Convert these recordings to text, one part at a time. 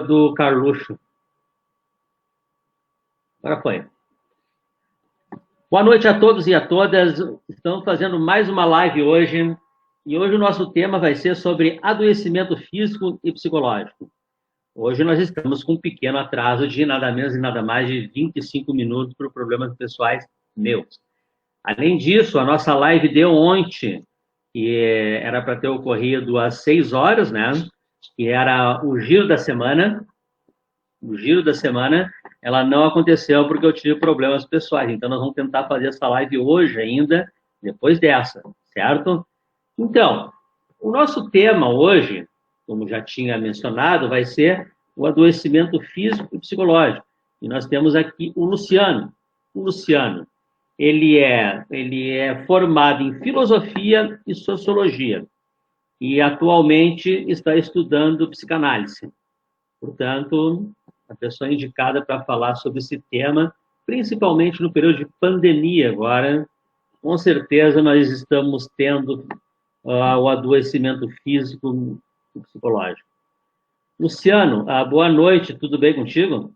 do Carluxo. Agora foi. Boa noite a todos e a todas. Estamos fazendo mais uma live hoje. E hoje o nosso tema vai ser sobre adoecimento físico e psicológico. Hoje nós estamos com um pequeno atraso de nada menos e nada mais de 25 minutos por problemas pessoais meus. Além disso, a nossa live de ontem, que era para ter ocorrido às 6 horas, né? Que era o giro da semana. O giro da semana, ela não aconteceu porque eu tive problemas pessoais. Então, nós vamos tentar fazer essa live hoje ainda, depois dessa, certo? Então, o nosso tema hoje, como já tinha mencionado, vai ser o adoecimento físico e psicológico. E nós temos aqui o Luciano. O Luciano, ele é formado em filosofia e sociologia e atualmente está estudando psicanálise. Portanto, a pessoa indicada para falar sobre esse tema, principalmente no período de pandemia agora, com certeza nós estamos tendo o adoecimento físico e psicológico. Luciano, boa noite, tudo bem contigo?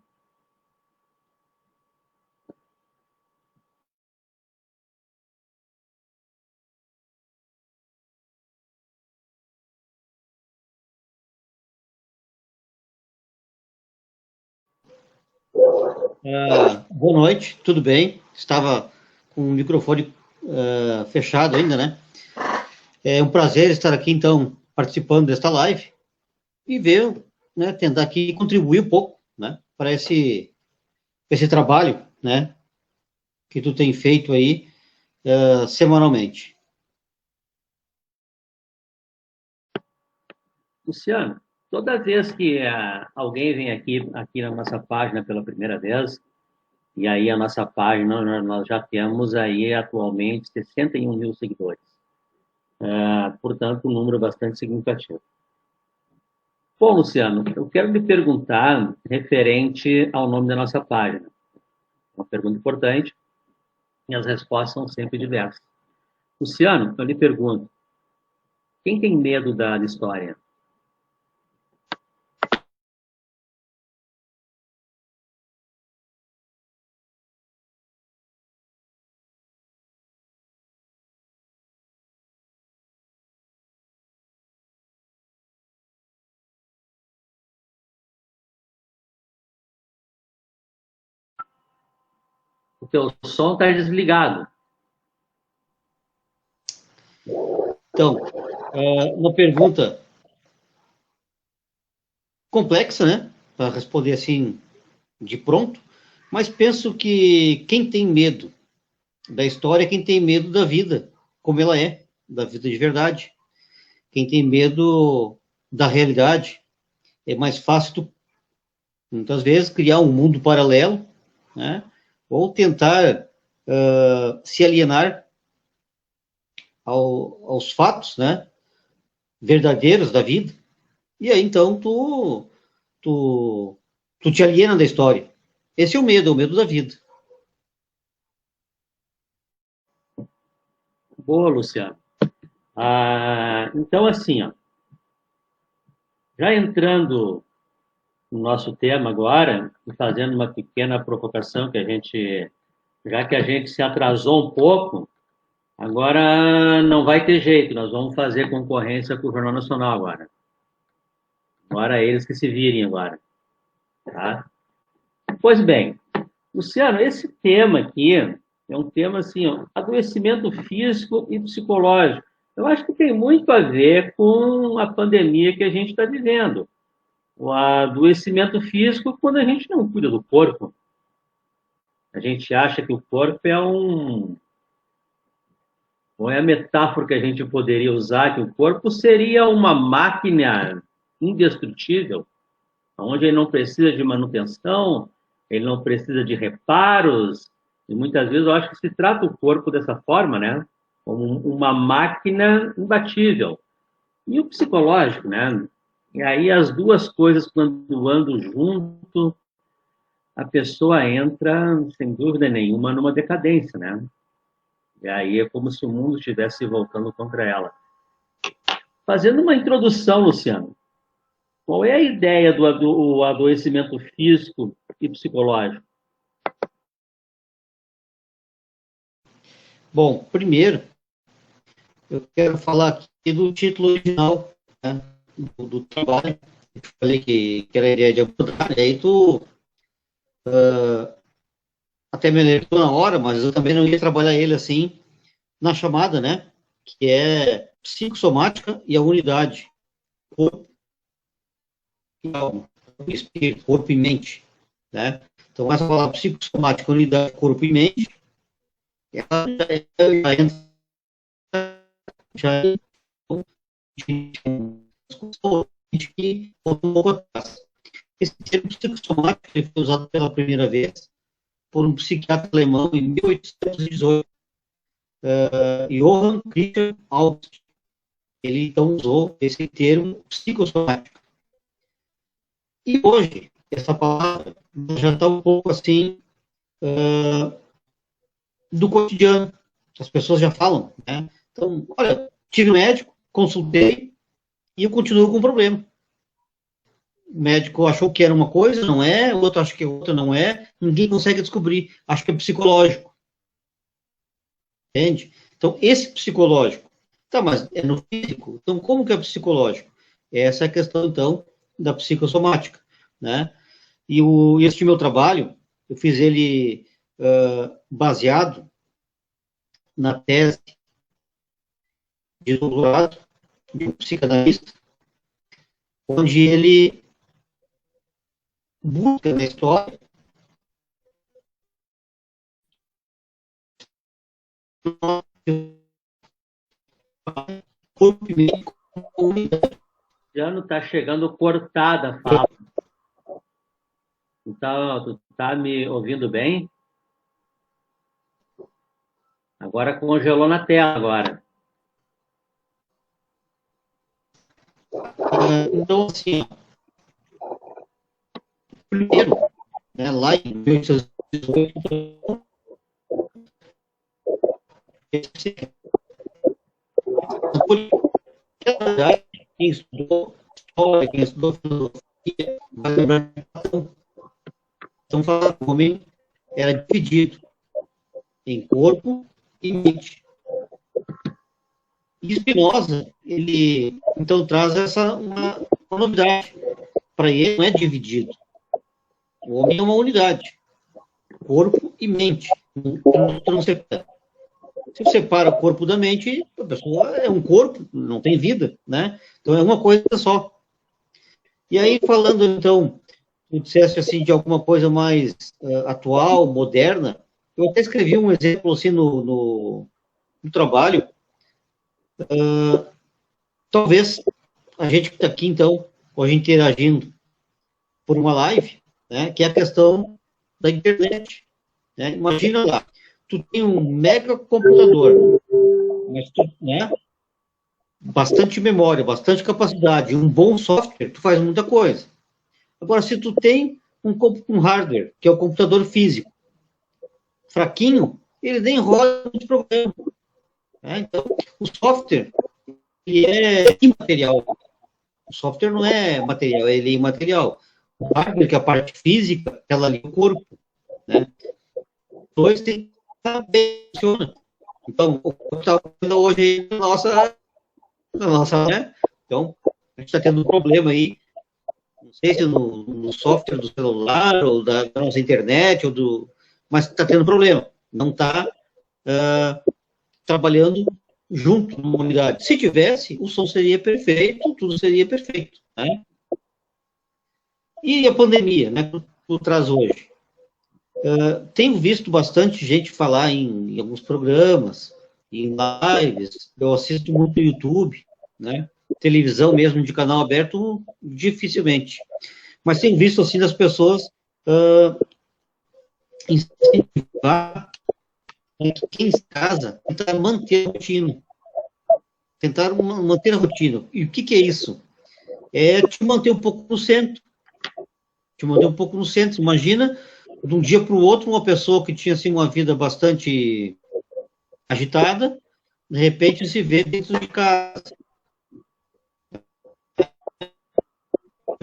Boa noite, tudo bem? Estava com o microfone fechado ainda, né? É um prazer estar aqui, então, participando desta live e ver, né, tentar aqui contribuir um pouco, né, para esse trabalho, né, que tu tem feito aí semanalmente. Luciano, toda vez que alguém vem aqui na nossa página pela primeira vez, e aí a nossa página, nós já temos aí atualmente 61 mil seguidores. Portanto, um número bastante significativo. Bom, Luciano, eu quero lhe perguntar referente ao nome da nossa página. Uma pergunta importante e as respostas são sempre diversas. Luciano, eu lhe pergunto, quem tem medo da história? O teu som está desligado. Então, uma pergunta complexa, né? Para responder assim de pronto, mas penso que quem tem medo da história é quem tem medo da vida, como ela é, da vida de verdade. Quem tem medo da realidade, é mais fácil, muitas vezes, criar um mundo paralelo, né? Ou tentar se alienar aos fatos, né, verdadeiros da vida. E aí, então, tu te aliena da história. Esse é o medo da vida. Boa, Luciano. Então, assim, ó, já entrando no nosso tema agora, e fazendo uma pequena provocação já que a gente se atrasou um pouco, agora não vai ter jeito, nós vamos fazer concorrência com o Jornal Nacional agora. Agora eles que se virem agora. Tá? Pois bem, Luciano, esse tema aqui é um tema assim, ó, adoecimento físico e psicológico. Eu acho que tem muito a ver com a pandemia que a gente está vivendo. O adoecimento físico quando a gente não cuida do corpo. A gente acha que o corpo é Ou é a metáfora que a gente poderia usar, que o corpo seria uma máquina indestrutível, onde ele não precisa de manutenção, ele não precisa de reparos, e muitas vezes eu acho que se trata o corpo dessa forma, né? Como uma máquina imbatível. E o psicológico, né? E aí as duas coisas, quando andam junto, a pessoa entra, sem dúvida nenhuma, numa decadência, né? E aí é como se o mundo estivesse voltando contra ela. Fazendo uma introdução, Luciano, Qual é a ideia do adoecimento físico e psicológico? Bom, primeiro, eu quero falar aqui do título original, né, do trabalho. Eu falei que era a ideia de abordar, e aí tu até me alertou na hora, mas eu também não ia trabalhar ele assim na chamada, né? Que é psicossomática e a unidade, corpo e alma, espírito, corpo e mente, né? Então, essa palavra psicossomática, unidade, corpo e mente, ela já entra já que um pouco atrás. Esse termo psicossomático ele foi usado pela primeira vez por um psiquiatra alemão em 1818, Johann Christian August. Ele então usou esse termo psicossomático. E hoje, essa palavra já está um pouco assim do cotidiano. As pessoas já falam, né? Então, olha, tive um médico, consultei e eu continuo com o problema. O médico achou que era uma coisa, não é, o outro acha que é outra, não é, ninguém consegue descobrir. Acho que é psicológico, entende? Então, esse psicológico, tá, mas é no físico, então como que é psicológico? Essa é a questão, então, da psicossomática, né? E esse meu trabalho, eu fiz ele baseado na tese de doutorado de um psicanalista, onde ele busca na história corpo e mente. Já não está chegando cortada a fala. Tu tá me ouvindo bem? Agora congelou na tela agora. Então, assim, primeiro, né, lá em 1818, quem estudou história, quem estudou filosofia, vai lembrar que então, fala que o homem era dividido em corpo e mente. E Spinoza, ele então traz uma novidade. Para ele não é dividido. O homem é uma unidade, corpo e mente. Não separa. Se você separa o corpo da mente, a pessoa é um corpo, não tem vida, né? Então é uma coisa só. E aí, falando então, tu disseste assim de alguma coisa mais atual, moderna, eu até escrevi um exemplo assim no trabalho. Talvez a gente que está aqui, então, hoje interagindo por uma live, né, que é a questão da internet. Né? Imagina lá, tu tem um mega computador, mas tu, né, bastante memória, bastante capacidade, um bom software, tu faz muita coisa. Agora, se tu tem um hardware, que é o computador físico, fraquinho, ele nem roda muito programa. Né? Então, o software, ele é imaterial. O software não é material, ele é imaterial. O hardware, que é a parte física, ela ali é o corpo. Né? Dois tem que saber funciona. Então, o que está hoje na nossa, né? Então, a gente está tendo um problema aí, não sei se no software do celular, ou da nossa internet, mas está tendo problema. Não está trabalhando junto numa unidade. Se tivesse, o som seria perfeito, tudo seria perfeito. Né? E a pandemia, né, que tu traz hoje? Tenho visto bastante gente falar em alguns programas, em lives, eu assisto muito no YouTube, né? Televisão mesmo de canal aberto, dificilmente. Mas tenho visto, assim, das pessoas incentivar quem casa, tentar manter a rotina. Tentar manter a rotina. E o que é isso? É te manter um pouco no centro. Te manter um pouco no centro. Imagina, de um dia para o outro, uma pessoa que tinha, assim, uma vida bastante agitada, de repente se vê dentro de casa.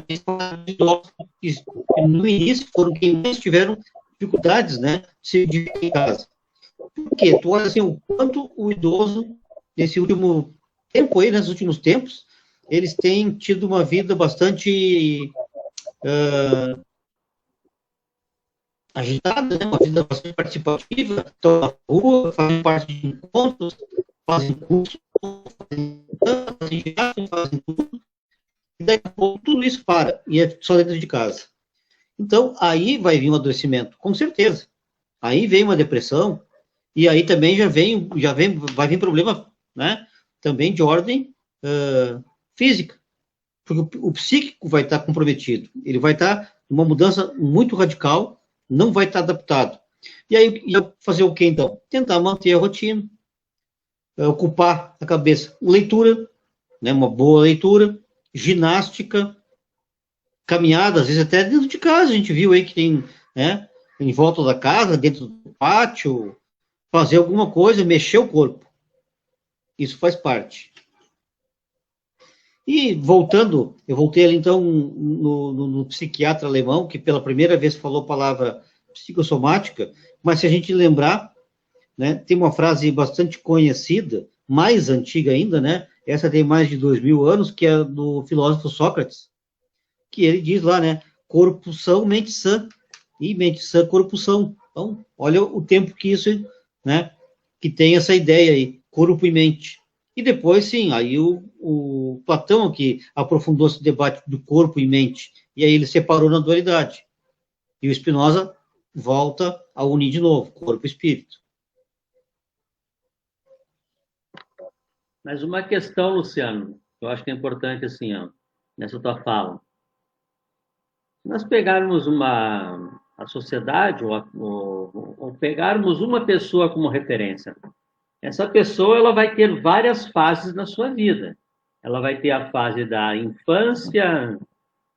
que no início foram quem mais tiveram dificuldades, né, de se dividir em casa. Por quê? Tu olha assim, o quanto o idoso, nesse último tempo aí, nesses últimos tempos, eles têm tido uma vida bastante agitada, né? Uma vida bastante participativa, estão na rua, fazem parte de encontros, fazem cursos, fazem viagem, fazem tudo, e daqui a pouco tudo isso para, e é só dentro de casa. Então, aí vai vir um adoecimento, com certeza. Aí vem uma depressão, e aí também vai vir problema, né? Também de ordem física, porque o psíquico vai estar comprometido, ele vai estar numa mudança muito radical, não vai estar adaptado. E aí, ia fazer o que então? Tentar manter a rotina, ocupar a cabeça. Leitura, né, uma boa leitura, ginástica, caminhada, às vezes até dentro de casa, a gente viu aí que tem, né, em volta da casa, dentro do pátio, fazer alguma coisa, mexer o corpo. Isso faz parte. E voltando, eu voltei ali então no psiquiatra alemão, que pela primeira vez falou a palavra psicossomática, mas se a gente lembrar, né, tem uma frase bastante conhecida, mais antiga ainda, né, essa tem mais de 2000 anos, que é do filósofo Sócrates, que ele diz lá, né, corpo são, mente sã, e mente sã, corpo são. Então, olha o tempo que isso, né, que tem essa ideia aí, corpo e mente. E depois, sim, aí o Platão que aprofundou esse debate do corpo e mente, e aí ele separou na dualidade. E o Spinoza volta a unir de novo, corpo e espírito. Mas uma questão, Luciano, que eu acho que é importante, assim, ó, nessa tua fala. Se nós pegarmos a sociedade, ou pegarmos uma pessoa como referência, essa pessoa ela vai ter várias fases na sua vida. Ela vai ter a fase da infância,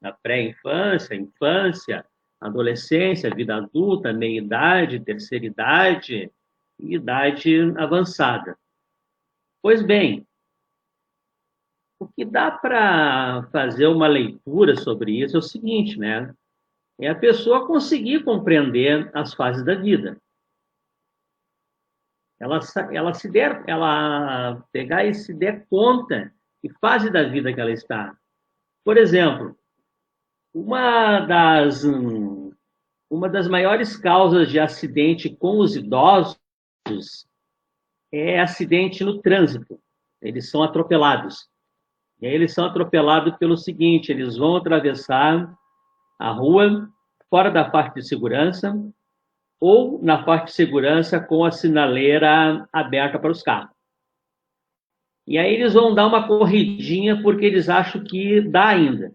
da pré-infância, infância, adolescência, vida adulta, meia-idade, terceira idade e idade avançada. Pois bem, o que dá para fazer uma leitura sobre isso é o seguinte, né? É a pessoa conseguir compreender as fases da vida. Ela pegar e se der conta que fase da vida que ela está. Por exemplo, uma das, uma das maiores causas de acidente com os idosos é acidente no trânsito. Eles são atropelados. E aí eles são atropelados pelo seguinte, eles vão atravessar a rua fora da faixa de segurança ou na faixa de segurança com a sinaleira aberta para os carros. E aí eles vão dar uma corridinha porque eles acham que dá ainda.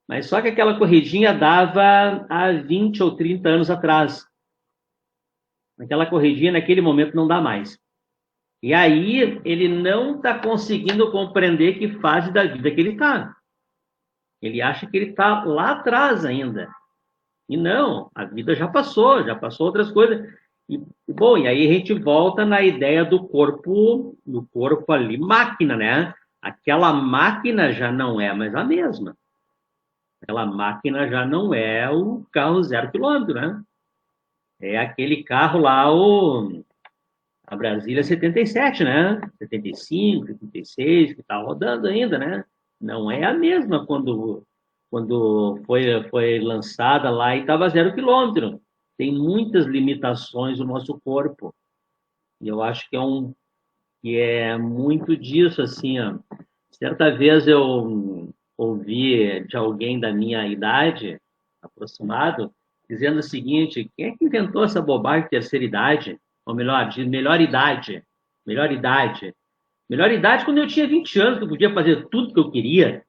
Mas só que aquela corridinha dava há 20 ou 30 anos atrás. Aquela corridinha, naquele momento, não dá mais. E aí ele não está conseguindo compreender que fase da vida que ele está. Ele acha que ele está lá atrás ainda. E não, a vida já passou outras coisas. Bom, e aí a gente volta na ideia do corpo ali, máquina, né? Aquela máquina já não é mais a mesma. Aquela máquina já não é o carro 0 km, né? É aquele carro lá, a Brasília 77, né? 75, 76, que está rodando ainda, né? Não é a mesma quando foi lançada lá e estava 0 km. Tem muitas limitações no nosso corpo. E eu acho que é muito disso, assim, ó. Certa vez eu ouvi de alguém da minha idade, aproximado, dizendo o seguinte: quem é que inventou essa bobagem de terceira idade? Ou melhor, de melhor idade. Melhor idade. Melhor idade quando eu tinha 20 anos, que eu podia fazer tudo que eu queria.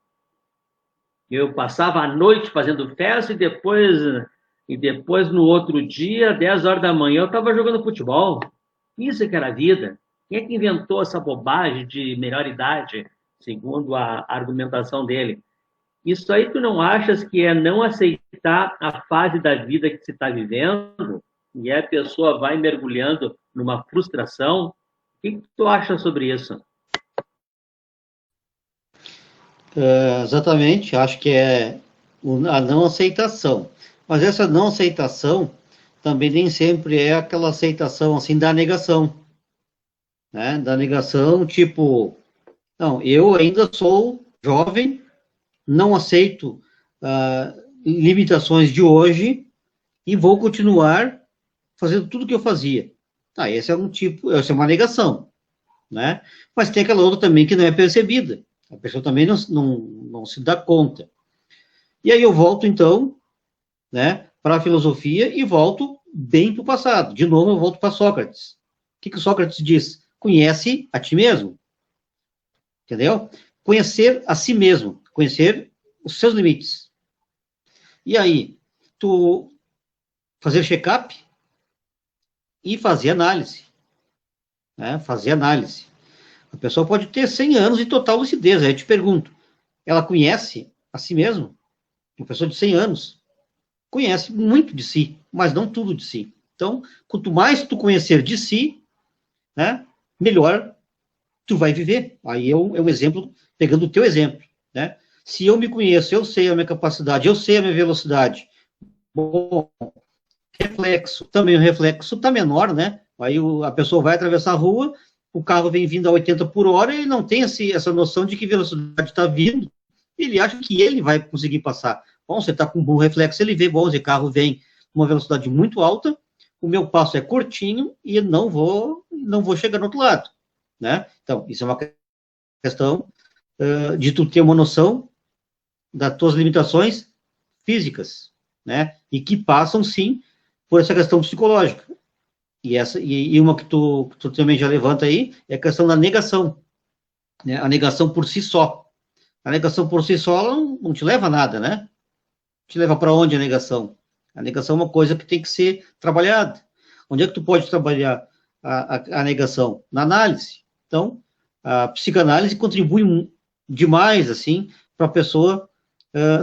Eu passava a noite fazendo festa e depois no outro dia, 10 horas da manhã, eu estava jogando futebol. Isso que era a vida. Quem é que inventou essa bobagem de melhor idade, segundo a argumentação dele? Isso aí tu não achas que é não aceitar a fase da vida que se está vivendo e a pessoa vai mergulhando numa frustração? O que tu acha sobre isso? Exatamente, acho que é a não aceitação. Mas essa não aceitação também nem sempre é aquela aceitação assim da negação, né? Da negação, tipo, não, eu ainda sou jovem, não aceito limitações de hoje e vou continuar fazendo tudo o que eu fazia. Tá, esse é um tipo, essa é uma negação, né? Mas tem aquela outra também que não é percebida. A pessoa também não se dá conta. E aí eu volto, então, né, para a filosofia e volto bem para o passado. De novo, eu volto para Sócrates. O que Sócrates diz? Conhece a ti mesmo. Entendeu? Conhecer a si mesmo. Conhecer os seus limites. E aí, tu fazer check-up e fazer análise. Né? Fazer análise. A pessoa pode ter 100 anos de total lucidez. Aí eu te pergunto, ela conhece a si mesma? Uma pessoa de 100 anos conhece muito de si, mas não tudo de si. Então, quanto mais tu conhecer de si, né, melhor tu vai viver. Aí é um exemplo, pegando o teu exemplo, né? Se eu me conheço, eu sei a minha capacidade, eu sei a minha velocidade. Bom, reflexo, também o reflexo está menor, né? Aí a pessoa vai atravessar a rua, o carro vem vindo a 80 por hora e ele não tem essa noção de que velocidade está vindo. Ele acha que ele vai conseguir passar. Bom, você está com um bom reflexo, ele vê, bom, esse carro vem com uma velocidade muito alta, o meu passo é curtinho e não vou chegar no outro lado, né? Então, isso é uma questão de tu ter uma noção das tuas limitações físicas, né? E que passam, sim, por essa questão psicológica. E uma que tu também já levanta aí é a questão da negação, né? A negação por si só. A negação por si só não te leva a nada, né? Te leva para onde a negação? A negação é uma coisa que tem que ser trabalhada. Onde é que tu pode trabalhar a negação? Na análise. Então, a psicanálise contribui demais, assim, para a pessoa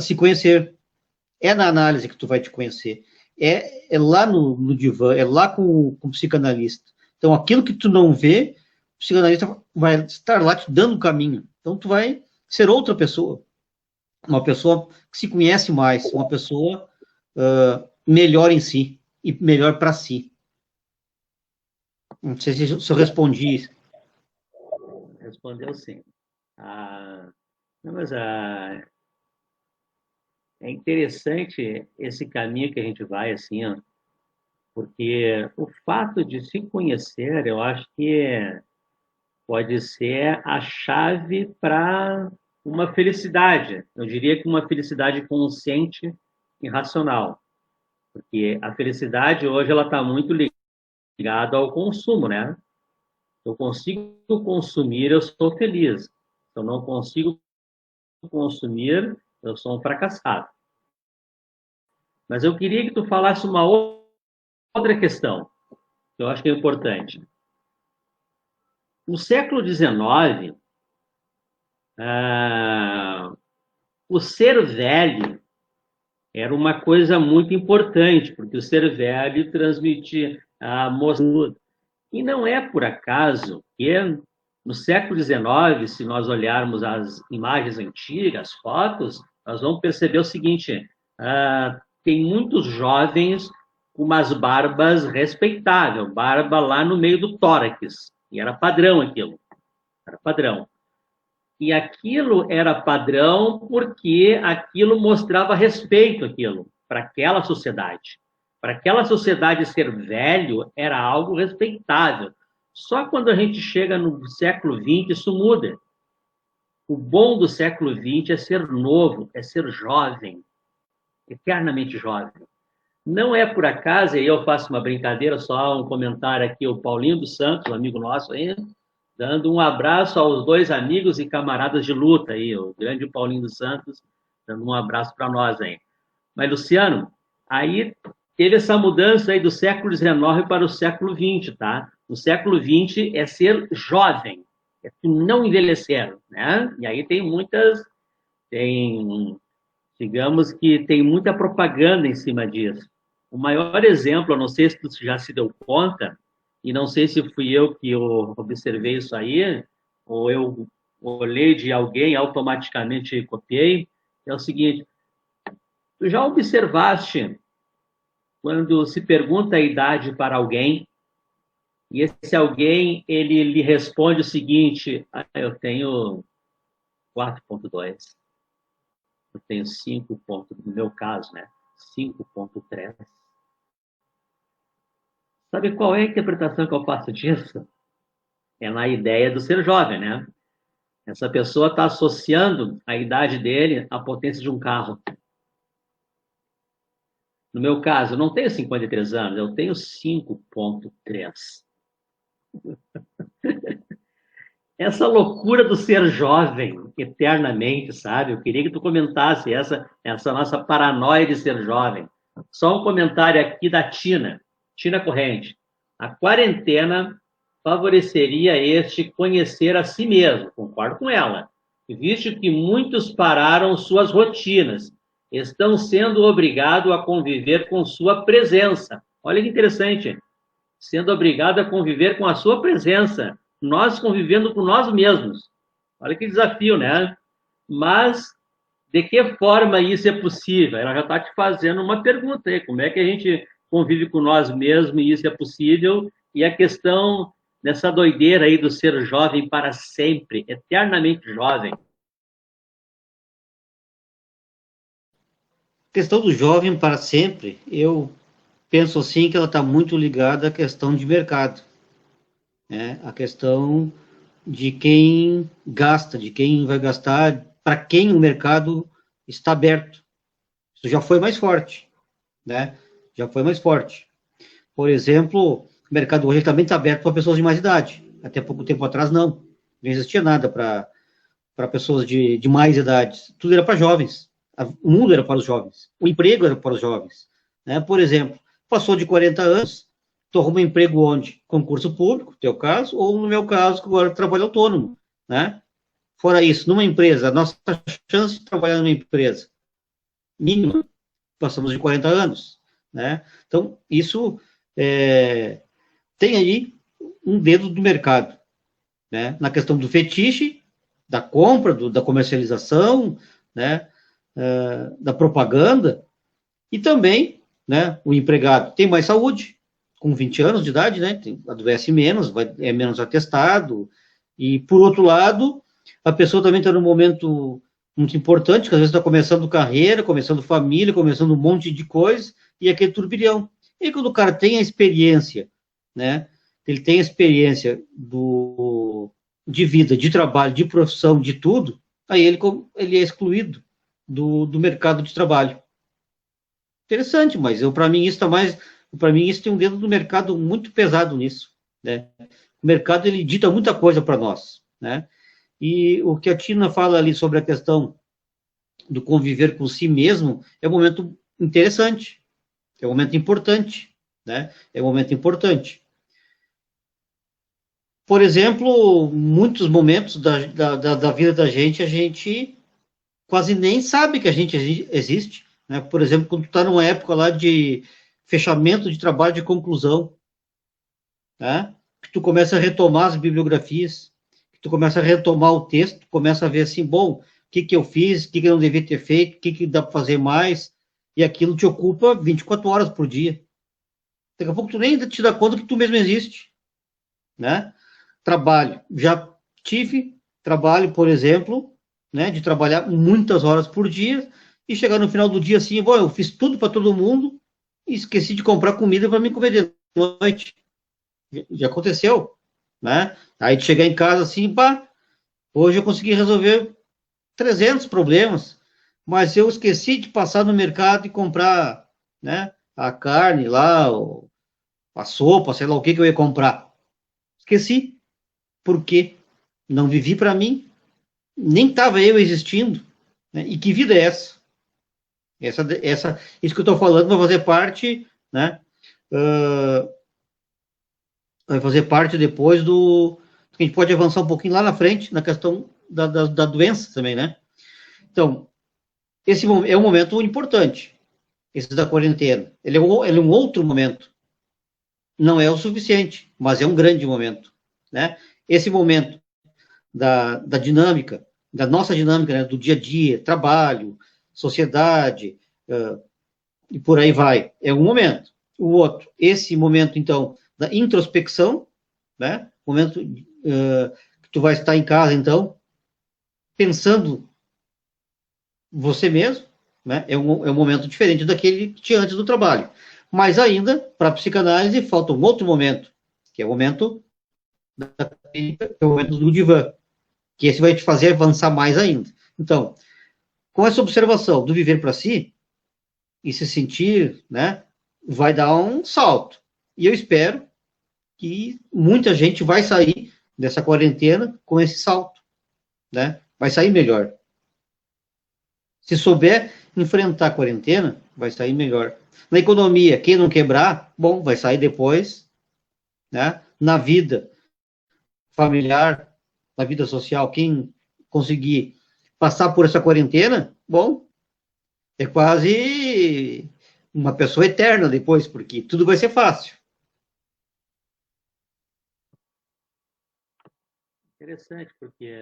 se conhecer. É na análise que tu vai te conhecer. É lá no divã, é lá com o psicanalista. Então, aquilo que tu não vê, o psicanalista vai estar lá te dando o caminho. Então, tu vai ser outra pessoa. Uma pessoa que se conhece mais, uma pessoa melhor em si e melhor para si. Não sei se eu respondi. Respondeu sim. Não, mas é interessante esse caminho que a gente vai, assim, ó, porque o fato de se conhecer, eu acho que pode ser a chave para uma felicidade. Eu diria que uma felicidade consciente e racional, porque a felicidade hoje ela está muito ligada ao consumo, né? Se eu consigo consumir, eu sou feliz. Se eu não consigo consumir, eu sou um fracassado. Mas eu queria que tu falasse uma outra questão, que eu acho que é importante. No século XIX, o ser velho era uma coisa muito importante, porque o ser velho transmitia a moçada. E não é por acaso que no século XIX, se nós olharmos as imagens antigas, as fotos, nós vamos perceber o seguinte: tem muitos jovens com umas barbas respeitáveis, barba lá no meio do tórax, e era padrão aquilo, era padrão. E aquilo era padrão porque aquilo mostrava respeito aquilo para aquela sociedade. Para aquela sociedade ser velho era algo respeitável. Só quando a gente chega no século XX isso muda. O bom do século XX é ser novo, é ser jovem, eternamente jovem. Não é por acaso, e eu faço uma brincadeira, só um comentário aqui, o Paulinho dos Santos, um amigo nosso aí, dando um abraço aos dois amigos e camaradas de luta aí, o grande Paulinho dos Santos, dando um abraço para nós aí. Mas, Luciano, aí teve essa mudança aí do século XIX para o século XX, tá? No século XX é ser jovem, é não envelhecer, né? E aí digamos que tem muita propaganda em cima disso. O maior exemplo, eu não sei se tu já se deu conta, e não sei se fui eu que observei isso aí, ou eu olhei de alguém, automaticamente copiei, é o seguinte: tu já observaste quando se pergunta a idade para alguém e esse alguém ele lhe responde o seguinte: eu tenho 4,2, eu tenho 5 ponto, no meu caso, né? 5,3. Sabe qual é a interpretação que eu faço disso? É na ideia do ser jovem, né? Essa pessoa está associando a idade dele à potência de um carro. No meu caso, eu não tenho 53 anos, eu tenho 5,3. Essa loucura do ser jovem eternamente, sabe? Eu queria que tu comentasse essa nossa paranoia de ser jovem. Só um comentário aqui da Tina Corrente. A quarentena favoreceria este conhecer a si mesmo, concordo com ela, visto que muitos pararam suas rotinas, estão sendo obrigados a conviver com sua presença. Olha que interessante, sendo obrigado a conviver com a sua presença, nós convivendo com nós mesmos. Olha que desafio, né? Mas de que forma isso é possível? Ela já está te fazendo uma pergunta aí, como é que a gente convive com nós mesmos e isso é possível? E a questão dessa doideira aí do ser jovem para sempre, eternamente jovem. A questão do jovem para sempre, eu penso assim que ela está muito ligada à questão de mercado, né? A questão de quem gasta, de quem vai gastar, para quem o mercado está aberto. Isso já foi mais forte, né? Já foi mais forte. Por exemplo, o mercado hoje também está aberto para pessoas de mais idade. Até pouco tempo atrás, não. Não existia nada para pessoas de mais idade. Tudo era para jovens. O mundo era para os jovens. O emprego era para os jovens. Né? Por exemplo, passou de 40 anos, tu arruma emprego onde? Concurso público, teu caso, ou no meu caso, que agora trabalho autônomo. Né? Fora isso, numa empresa, a nossa chance de trabalhar numa empresa mínima, passamos de 40 anos. Né? Então, isso tem aí um dedo do mercado, né? Na questão do fetiche, da compra, da comercialização, né? Da propaganda, e também, né, o empregado tem mais saúde, com 20 anos de idade, né, adoece menos, é menos atestado, e por outro lado, a pessoa também está num momento muito importante, que às vezes está começando carreira, começando família, começando um monte de coisa, e aquele turbilhão. E quando o cara tem a experiência, né, ele tem a experiência de vida, de trabalho, de profissão, de tudo, aí ele é excluído do mercado de trabalho. Interessante, mas para mim isso tem um dedo do mercado muito pesado nisso, né? O mercado ele dita muita coisa para nós, né? E o que a Tina fala ali sobre a questão do conviver com si mesmo é um momento interessante, é um momento importante, né? É um momento importante. Por exemplo, muitos momentos da vida da gente, a gente quase nem sabe que a gente existe, né? Por exemplo, quando tu está numa época lá de fechamento de trabalho de conclusão, né? Que tu começa a retomar as bibliografias, que tu começa a retomar o texto, começa a ver assim, bom, o que eu fiz, o que eu não devia ter feito, o que dá para fazer mais, e aquilo te ocupa 24 horas por dia. Daqui a pouco tu nem te dá conta que tu mesmo existe, né? Trabalho. Já tive trabalho, por exemplo, né, de trabalhar muitas horas por dia e chegar no final do dia assim, bom, eu fiz tudo para todo mundo e esqueci de comprar comida para me comer de noite. Já aconteceu, né? Aí de chegar em casa assim, pá, hoje eu consegui resolver 300 problemas, mas eu esqueci de passar no mercado e comprar, né, a carne lá, a sopa, sei lá o que eu ia comprar. Esqueci. Por quê? Não vivi para mim, nem estava eu existindo. Né? E que vida é essa? Isso que eu estou falando vai fazer parte, né? Vai fazer parte depois do. A gente pode avançar um pouquinho lá na frente, na questão da doença também, né? Então, esse é um momento importante, esse da quarentena. Ele é um outro momento. Não é o suficiente, mas é um grande momento, né? Esse momento da dinâmica, da nossa dinâmica, né, do dia a dia, trabalho, sociedade, e por aí vai. É um momento. O outro, esse momento, então, da introspecção, né, momento que tu vai estar em casa, então, pensando você mesmo, né, é um momento diferente daquele que tinha antes do trabalho. Mas ainda, para a psicanálise, falta um outro momento, que é o momento da clínica, que é o momento do divã, que esse vai te fazer avançar mais ainda. Então, com essa observação do viver para si e se sentir, né, vai dar um salto. E eu espero que muita gente vai sair dessa quarentena com esse salto, né? Vai sair melhor. Se souber enfrentar a quarentena, vai sair melhor. Na economia, quem não quebrar, bom, vai sair depois, né? Na vida familiar, na vida social, quem conseguir passar por essa quarentena, bom, é quase uma pessoa eterna depois, porque tudo vai ser fácil. Interessante, porque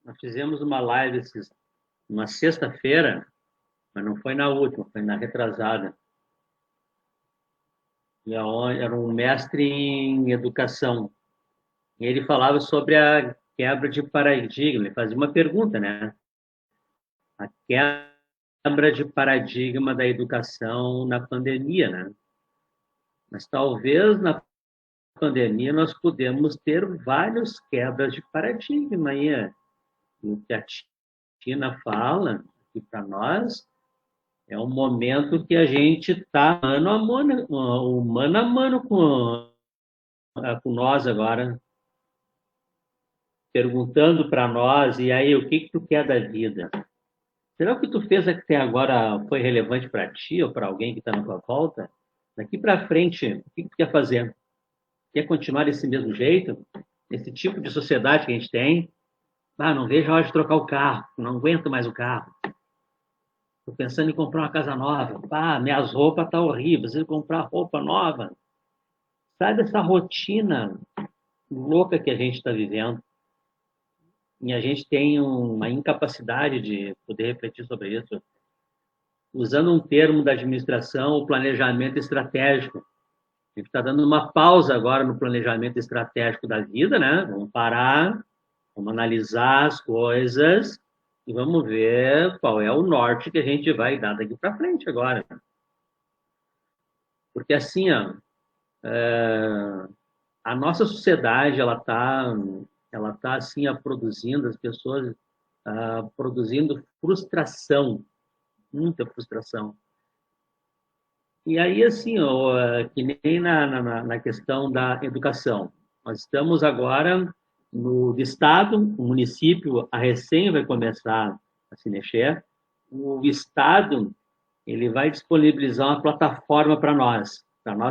nós fizemos uma live uma sexta-feira, mas não foi na última, foi na retrasada. E era um mestre em educação. E ele falava sobre a quebra de paradigma. Ele fazia uma pergunta, né? A quebra de paradigma da educação na pandemia, né? Mas talvez na pandemia nós podemos ter vários quebras de paradigma aí. O que a Tina fala aqui para nós é um momento que a gente está mano a mano com nós agora, perguntando para nós, e aí, o que tu quer da vida? Será que o que tu fez até agora foi relevante para ti ou para alguém que está na tua volta? Daqui para frente, o que tu quer fazer? Quer continuar desse mesmo jeito? Esse tipo de sociedade que a gente tem? Ah, não vejo a hora de trocar o carro, não aguento mais o carro. Estou pensando em comprar uma casa nova. Ah, minhas roupas estão horríveis, preciso comprar roupa nova. Sai dessa rotina louca que a gente está vivendo. E a gente tem uma incapacidade de poder refletir sobre isso. Usando um termo da administração, o planejamento estratégico. A gente está dando uma pausa agora no planejamento estratégico da vida, né? Vamos parar, vamos analisar as coisas e vamos ver qual é o norte que a gente vai dar daqui para frente agora. Porque assim, ó, a nossa sociedade ela tá assim produzindo as pessoas produzindo frustração, muita frustração. E aí, assim, ó, que nem na questão da educação. Nós estamos agora no Estado, o município, a recém vai começar a se mexer. O Estado, ele vai disponibilizar uma plataforma para nós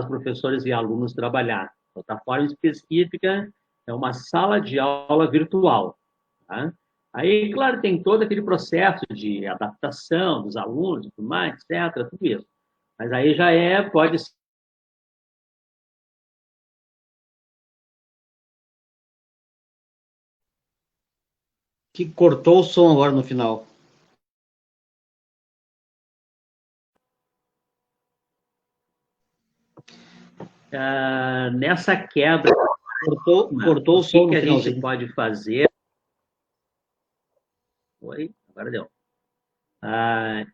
professores e alunos trabalhar. Plataforma específica é uma sala de aula virtual. Tá? Aí, claro, tem todo aquele processo de adaptação dos alunos, tudo mais, etc., tudo isso. Mas aí já pode ser. Que cortou o som agora no final. Nessa quebra, Cortou o som que no a gente finalzinho. pode fazer? Oi, agora deu.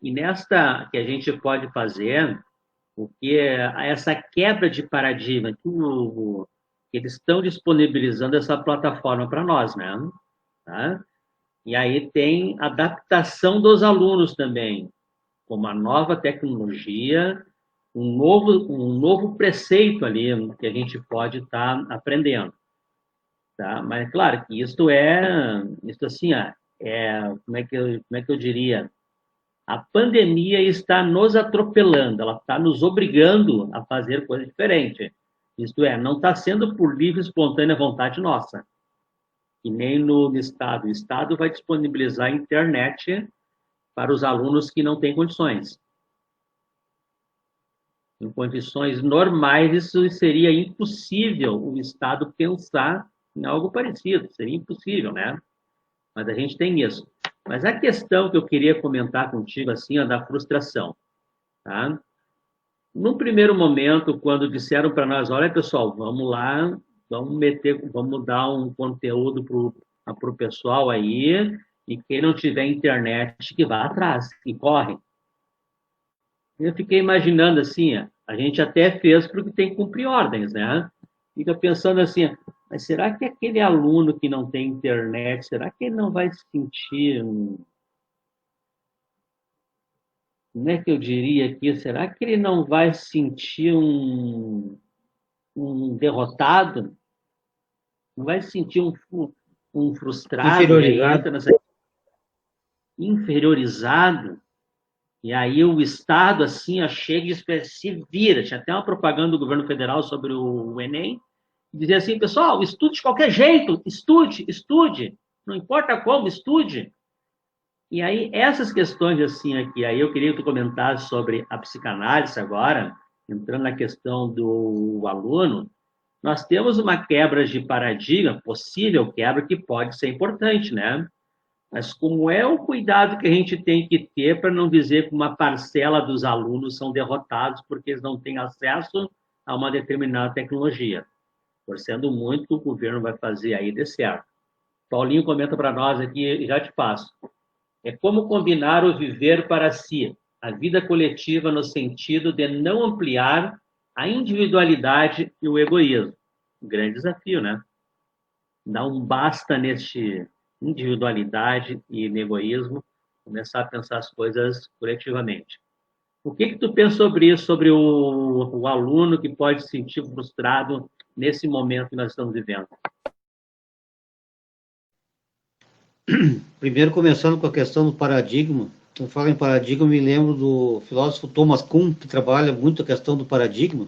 E nesta que a gente pode fazer, o que é essa quebra de paradigma que eles estão disponibilizando essa plataforma para nós, né? Tá? E aí tem adaptação dos alunos também, como a nova tecnologia, um novo preceito ali que a gente pode estar aprendendo, tá? Mas claro que isso assim, como é que eu diria? A pandemia está nos atropelando, ela está nos obrigando a fazer coisas diferentes. Isto é, não está sendo por livre e espontânea vontade nossa, e nem no Estado. O Estado vai disponibilizar a internet para os alunos que não têm condições. Em condições normais, isso seria impossível o Estado pensar em algo parecido, seria impossível, né? mas a gente tem isso. Mas a questão que eu queria comentar contigo, assim, é da frustração, tá? Num primeiro momento, quando disseram para nós, olha, pessoal, vamos lá, vamos dar um conteúdo para o pessoal aí, e quem não tiver internet, que vá atrás, que corre. Eu fiquei imaginando assim, a gente até fez porque tem que cumprir ordens, né? Fica pensando assim, mas será que aquele aluno que não tem internet, será que ele não vai se sentir, como é que eu diria aqui, será que ele não vai se sentir um derrotado? Não vai se sentir um frustrado? E aí Inferiorizado. entra nessa inferiorizado. E aí o Estado, assim, chega e diz, se vira. Tinha até uma propaganda do governo federal sobre o Enem, que dizia assim, pessoal, estude de qualquer jeito, estude, estude, não importa como, estude. E aí, essas questões, assim, aqui, aí eu queria que tu comentasse sobre a psicanálise agora, entrando na questão do aluno, nós temos uma quebra de paradigma, possível quebra, que pode ser importante, né? Mas como é o cuidado que a gente tem que ter para não dizer que uma parcela dos alunos são derrotados porque eles não têm acesso a uma determinada tecnologia? Torcendo muito que o governo vai fazer aí de certo. Paulinho comenta para nós aqui e já te passo. É como combinar o viver para si, a vida coletiva no sentido de não ampliar a individualidade e o egoísmo. Um grande desafio, né? Dar um basta neste individualidade e no egoísmo, começar a pensar as coisas coletivamente. O que tu pensa sobre isso, sobre o aluno que pode se sentir frustrado nesse momento que nós estamos vivendo? Primeiro, começando com a questão do paradigma. Quando falo em paradigma, eu me lembro do filósofo Thomas Kuhn, que trabalha muito a questão do paradigma.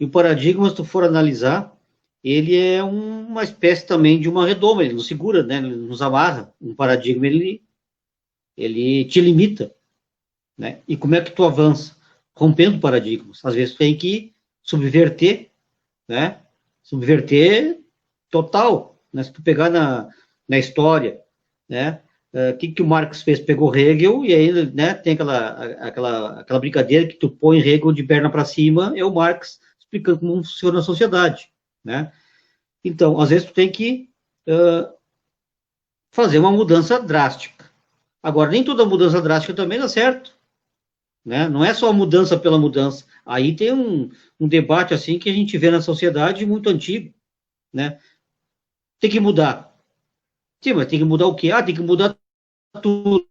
E o paradigma, se tu for analisar, ele é uma espécie também de uma redoma, ele nos segura, né? Ele nos amarra. Um paradigma, ele te limita, né? E como é que tu avança? Rompendo paradigmas. Às vezes tu tem que subverter, né? Subverter total, né? Se tu pegar na história, né? O que o Marx fez? Pegou Hegel e aí, né, tem aquela brincadeira que tu põe Hegel de perna para cima, é o Marx explicando como funciona a sociedade, né? Então, às vezes tu tem que fazer uma mudança drástica. Agora, nem toda mudança drástica também dá certo, né? Não é só a mudança pela mudança. Aí tem um debate assim que a gente vê na sociedade muito antigo, né? Tem que mudar. Sim, mas tem que mudar o quê? Ah, tem que mudar tudo.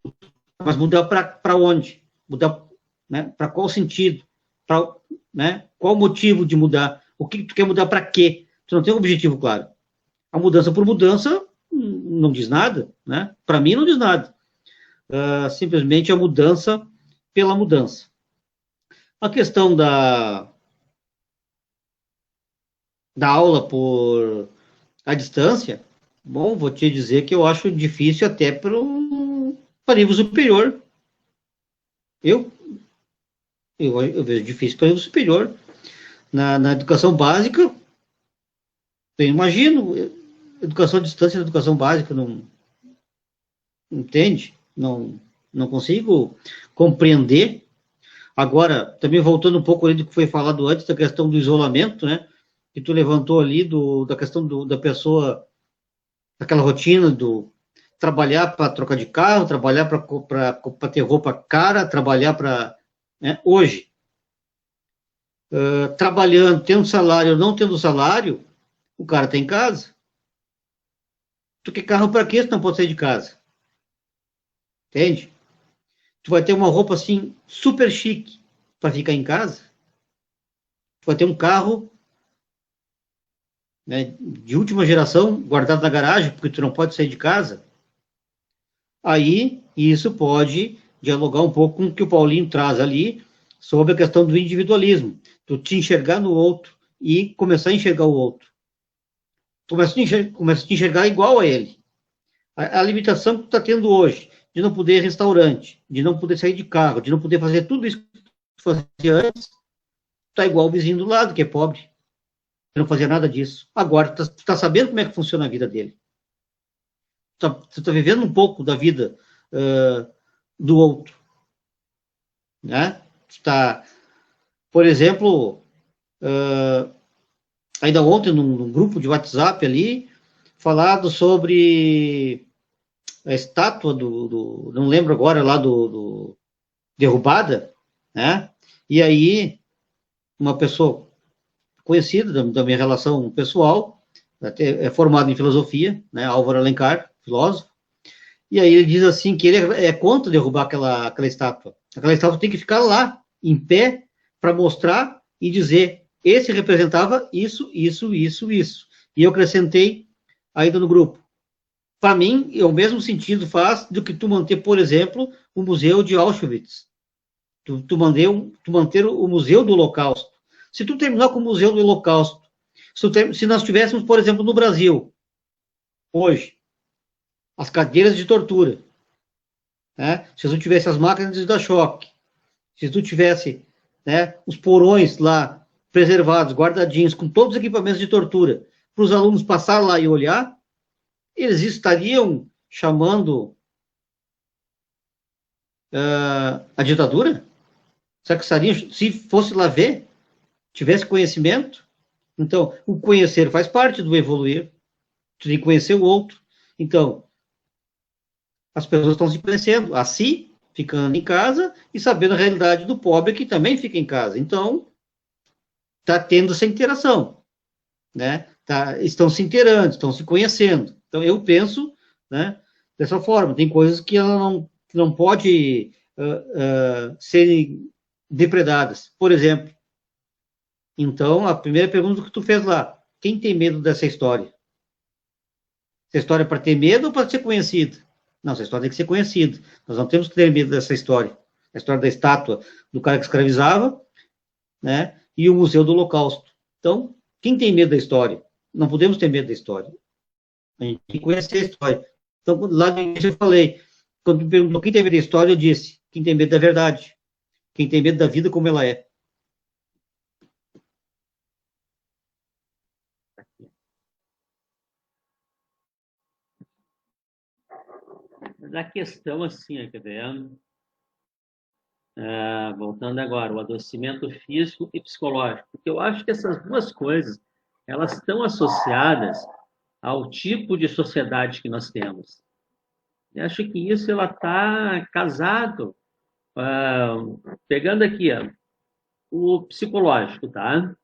Mas mudar para onde? Mudar, né? Para qual sentido? Pra, né? Qual o motivo de mudar? O que tu quer mudar para quê? Tu não tem um objetivo claro. A mudança por mudança não diz nada, né? Para mim não diz nada. Simplesmente a mudança pela mudança. A questão da aula por a distância, bom, vou te dizer que eu acho difícil até para nível superior. Eu vejo difícil para nível superior. Na educação básica, eu imagino, educação à distância da educação básica, não entende? Não consigo compreender. Agora, também voltando um pouco ali do que foi falado antes, da questão do isolamento, né? Que tu levantou ali da questão da pessoa, aquela rotina do trabalhar para trocar de carro, trabalhar para ter roupa cara, trabalhar para... Né? Hoje, trabalhando, tendo salário ou não tendo salário, o cara está em casa. Tu quer carro para quê se não pode sair de casa? Entende? Tu vai ter uma roupa assim, super chique para ficar em casa. Tu vai ter um carro, né, de última geração guardado na garagem, porque tu não pode sair de casa. Aí, isso pode dialogar um pouco com o que o Paulinho traz ali sobre a questão do individualismo. Tu te enxergar no outro e começar a enxergar o outro. Começa a te enxergar igual a ele. A limitação que tu está tendo hoje, de não poder ir a restaurante, de não poder sair de carro, de não poder fazer tudo isso que tu fazia antes, tá igual o vizinho do lado, que é pobre, que não fazia nada disso. Agora, tu tá sabendo como é que funciona a vida dele. tu tá vivendo um pouco da vida do outro, né? Tu tá, por exemplo, ainda ontem num grupo de WhatsApp ali, falado sobre a estátua não lembro agora lá do derrubada, né? E aí uma pessoa conhecida da minha relação pessoal, até é formado em filosofia, né? Álvaro Alencar, filósofo. E aí ele diz assim que ele é contra derrubar aquela estátua. Aquela estátua tem que ficar lá, em pé, para mostrar e dizer: esse representava isso, isso, isso, isso. E eu acrescentei ainda no grupo. Para mim, é o mesmo sentido faz do que tu manter, por exemplo, o Museu de Auschwitz. Tu manter o Museu do Holocausto. Se tu terminar com o Museu do Holocausto, se nós tivéssemos, por exemplo, no Brasil, hoje, as cadeiras de tortura, né? Se tu tivesse as máquinas de dar choque, se tu tivesse, né, os porões lá preservados, guardadinhos, com todos os equipamentos de tortura, para os alunos passar lá e olhar, eles estariam chamando a ditadura? Será que estariam, se fosse lá ver, tivesse conhecimento? Então, o conhecer faz parte do evoluir. Tu tem que conhecer o outro. Então, as pessoas estão se conhecendo a si, ficando em casa, e sabendo a realidade do pobre que também fica em casa. Então, está tendo essa interação, né? Estão se inteirando, estão se conhecendo. Então, eu penso, né, dessa forma. Tem coisas que ela não pode serem depredadas. Por exemplo, então, a primeira pergunta que tu fez lá, quem tem medo dessa história? Essa história é para ter medo ou para ser conhecida? Não, essa história tem que ser conhecida. Nós não temos que ter medo dessa história. A história da estátua do cara que escravizava, né? E o Museu do Holocausto. Então, quem tem medo da história? Não podemos ter medo da história. A gente tem que conhecer a história. Então, lá no início eu falei, quando me perguntou quem tem medo da história, eu disse, quem tem medo da verdade. Quem tem medo da vida como ela é. Mas a questão, assim, quer ver? Voltando agora, o adoecimento físico e psicológico, porque eu acho que essas duas coisas, elas estão associadas ao tipo de sociedade que nós temos. Eu acho que isso ela está casado, pegando aqui, ó, o psicológico, tá?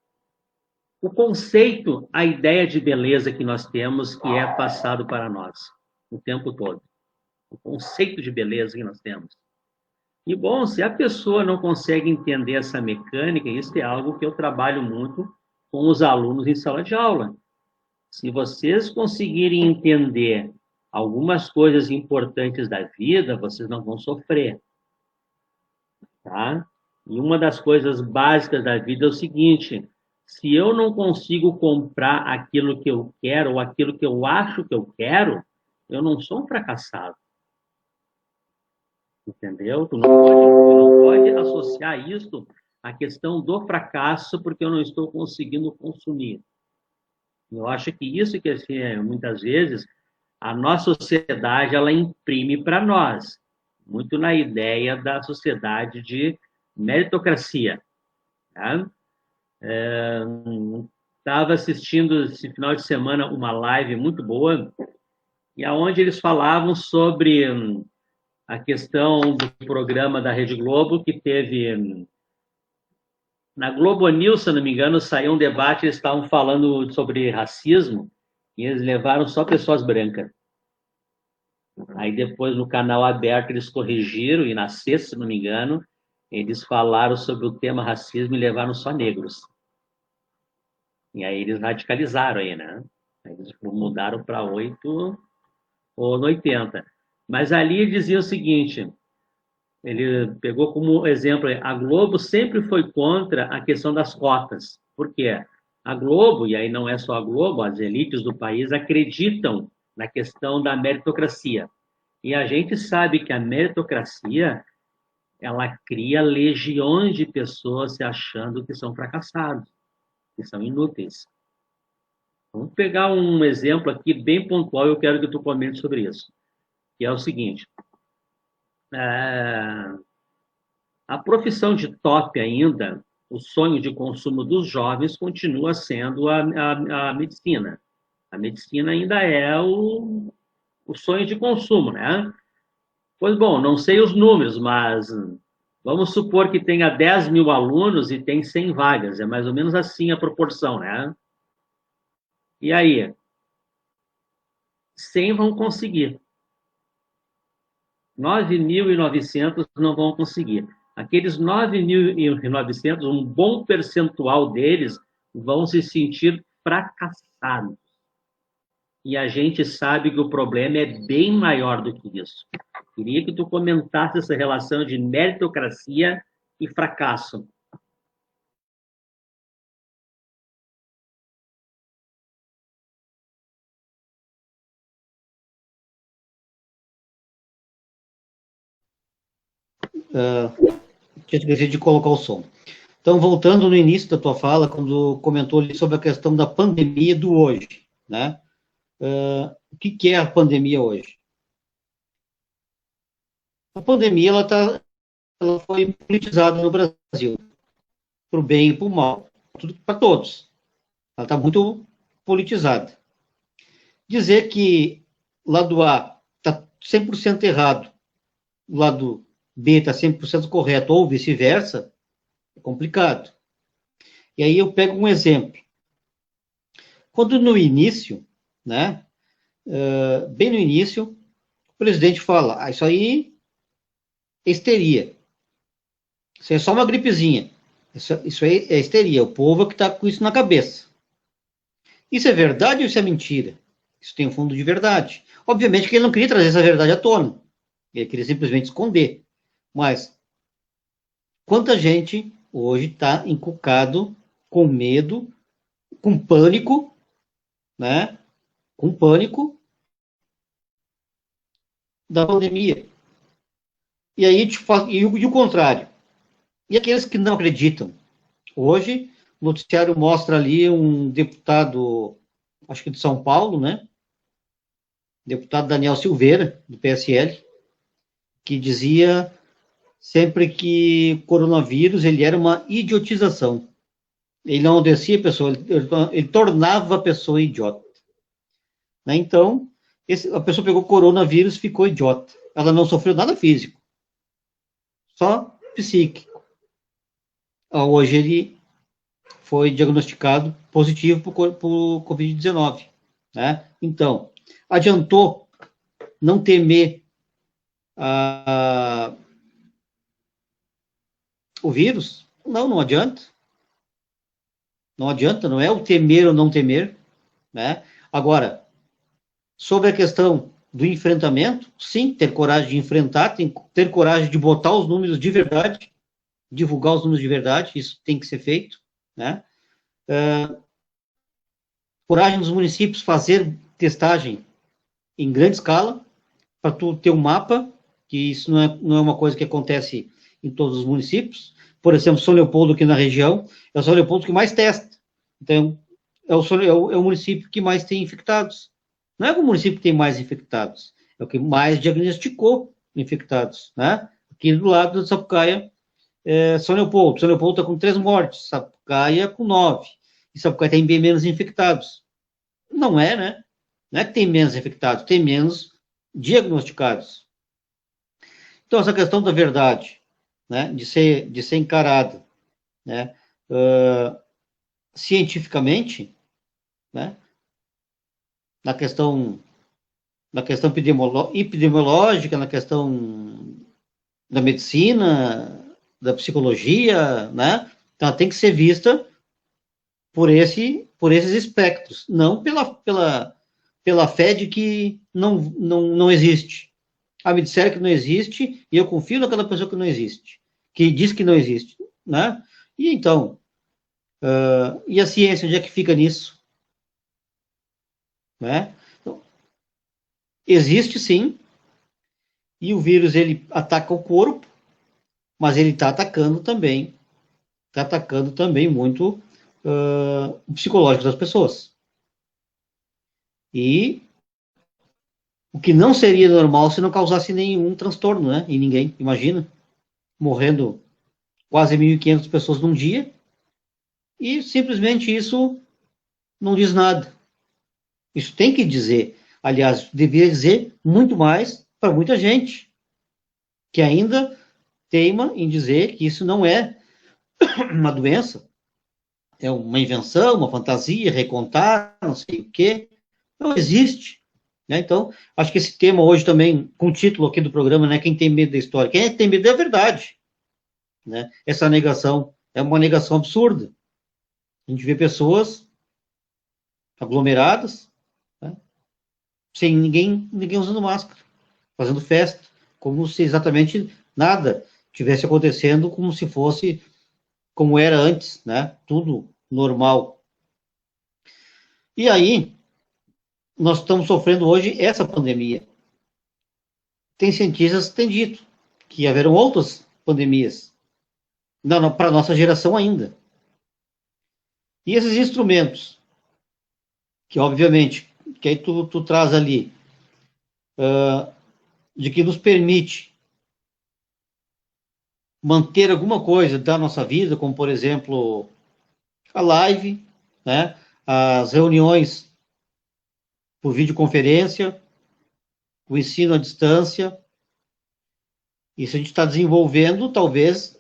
O conceito, a ideia de beleza que nós temos, que é passado para nós o tempo todo. O conceito de beleza que nós temos. E, bom, se a pessoa não consegue entender essa mecânica, isso é algo que eu trabalho muito com os alunos em sala de aula. Se vocês conseguirem entender algumas coisas importantes da vida, vocês não vão sofrer, tá? E uma das coisas básicas da vida é o seguinte: se eu não consigo comprar aquilo que eu quero ou aquilo que eu acho que eu quero, eu não sou um fracassado. Entendeu? Tu não pode associar isso à questão do fracasso porque eu não estou conseguindo consumir. Eu acho que isso que assim, muitas vezes a nossa sociedade ela imprime para nós, muito na ideia da sociedade de meritocracia. Tá? Estava assistindo esse final de semana uma live muito boa e aonde eles falavam sobre a questão do programa da Rede Globo, que teve na Globo News, se não me engano, saiu um debate, eles estavam falando sobre racismo, e eles levaram só pessoas brancas. Aí depois, no canal aberto, eles corrigiram, e na sexta, se não me engano, eles falaram sobre o tema racismo e levaram só negros. E aí eles radicalizaram aí, né? Aí eles mudaram para 8 ou 80. Mas ali dizia o seguinte: ele pegou como exemplo, a Globo sempre foi contra a questão das cotas. Por quê? A Globo, e aí não é só a Globo, as elites do país acreditam na questão da meritocracia. E a gente sabe que a meritocracia, ela cria legiões de pessoas se achando que são fracassados, que são inúteis. Vamos pegar um exemplo aqui bem pontual, eu quero que tu comente sobre isso, que é o seguinte, é, a profissão de top ainda, o sonho de consumo dos jovens continua sendo a medicina. A medicina ainda é o sonho de consumo, né? Pois bom, não sei os números, mas vamos supor que tenha 10 mil alunos e tem 100 vagas, é mais ou menos assim a proporção, né? E aí, 100 vão conseguir, 9.900 não vão conseguir. Aqueles 9.900, um bom percentual deles vão se sentir fracassados. E a gente sabe que o problema é bem maior do que isso. Queria que tu comentasse essa relação de meritocracia e fracasso. Tinha esquecido de colocar o som. Então, voltando no início da tua fala, quando comentou ali sobre a questão da pandemia do hoje, né? O que é a pandemia hoje? A pandemia, ela foi politizada no Brasil, para o bem e para o mal, para todos. Ela está muito politizada. Dizer que lado A está 100% errado, o lado B está 100% correto, ou vice-versa, é complicado. E aí eu pego um exemplo. Quando no início, né, bem no início, o presidente fala, isso aí é histeria. Isso aí é só uma gripezinha. Isso aí é histeria. O povo é que está com isso na cabeça. Isso é verdade ou isso é mentira? Isso tem um fundo de verdade. Obviamente que ele não queria trazer essa verdade à tona. Ele queria simplesmente esconder. Mas quanta gente hoje está encucado com medo, com pânico, né? Com pânico da pandemia. E aí, e o contrário. E aqueles que não acreditam? Hoje, o noticiário mostra ali um deputado, acho que de São Paulo, né? Deputado Daniel Silveira, do PSL, que dizia sempre que coronavírus ele era uma idiotização. Ele não descia a pessoa, ele tornava a pessoa idiota. Né? Então, a pessoa pegou coronavírus e ficou idiota. Ela não sofreu nada físico, só psíquico. Hoje ele foi diagnosticado positivo por Covid-19. Né? Então, adiantou não temer o vírus? Não, não adianta. Não adianta, não é o temer ou não temer. Né? Agora, sobre a questão do enfrentamento, sim, ter coragem de enfrentar, ter coragem de botar os números de verdade, divulgar os números de verdade, isso tem que ser feito. Né? Coragem dos municípios fazer testagem em grande escala, para tu ter um mapa, que isso não é uma coisa que acontece em todos os municípios. Por exemplo, São Leopoldo aqui na região, é o São Leopoldo que mais testa. Então, é o município que mais tem infectados. Não é o município que tem mais infectados, é o que mais diagnosticou infectados. Né? Aqui do lado da Sapucaia, São Leopoldo. São Leopoldo está com 3 mortes, Sapucaia com 9. E Sapucaia tem bem menos infectados. Não é, né? Não é que tem menos infectados, tem menos diagnosticados. Então, essa questão da verdade, né, de ser encarada, né, cientificamente, né, na questão epidemiológica, na questão da medicina, da psicologia, né, então ela tem que ser vista por esses espectros, não pela fé de que não existe. Me disseram que não existe e eu confio naquela pessoa que não existe, que diz que não existe, né? E então, e a ciência, onde é que fica nisso? Né? Então, existe sim, e o vírus ele ataca o corpo, mas ele está atacando também muito o psicológico das pessoas. E o que não seria normal se não causasse nenhum transtorno, né? Em ninguém, imagina, morrendo quase 1.500 pessoas num dia, e simplesmente isso não diz nada. Isso tem que dizer, aliás, deveria dizer muito mais para muita gente, que ainda teima em dizer que isso não é uma doença, é uma invenção, uma fantasia, recontar, não sei o quê. Não existe. Né? Então, acho que esse tema hoje também, com o título aqui do programa, né, quem tem medo da história, quem tem medo da verdade. Né? Essa negação é uma negação absurda. A gente vê pessoas aglomeradas, né, sem ninguém usando máscara, fazendo festa, como se exatamente nada tivesse acontecendo, como se fosse como era antes, né? Tudo normal. E aí, nós estamos sofrendo hoje essa pandemia. Tem cientistas que têm dito que haverão outras pandemias, não para a nossa geração ainda. E esses instrumentos, que obviamente, que aí tu traz ali, de que nos permite manter alguma coisa da nossa vida, como por exemplo a live, né, as reuniões por videoconferência, o ensino à distância. Isso a gente está desenvolvendo, talvez,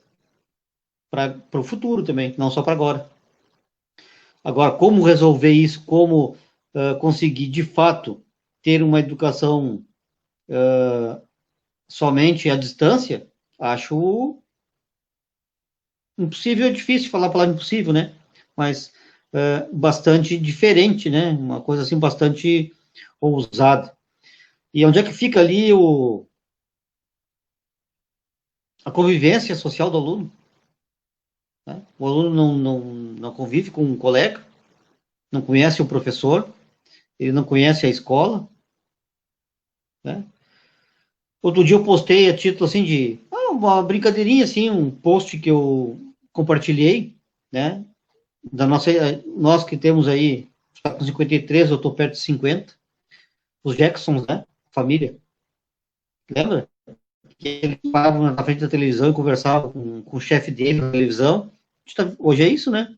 para o futuro também, não só para agora. Agora, como resolver isso, como conseguir, de fato, ter uma educação somente à distância, acho impossível, é difícil falar a palavra impossível, né? Mas bastante diferente, né? Uma coisa assim bastante ousada. E onde é que fica ali a convivência social do aluno? Né? O aluno não convive com um colega, não conhece o professor, ele não conhece a escola, né? Outro dia eu postei a título assim de uma brincadeirinha assim, um post que eu compartilhei, né? Da nossa, nós que temos aí, está com 53, eu estou perto de 50, os Jacksons, né? Família. Lembra? Que eles paravam na frente da televisão e conversavam com o chefe dele na televisão. Hoje é isso, né?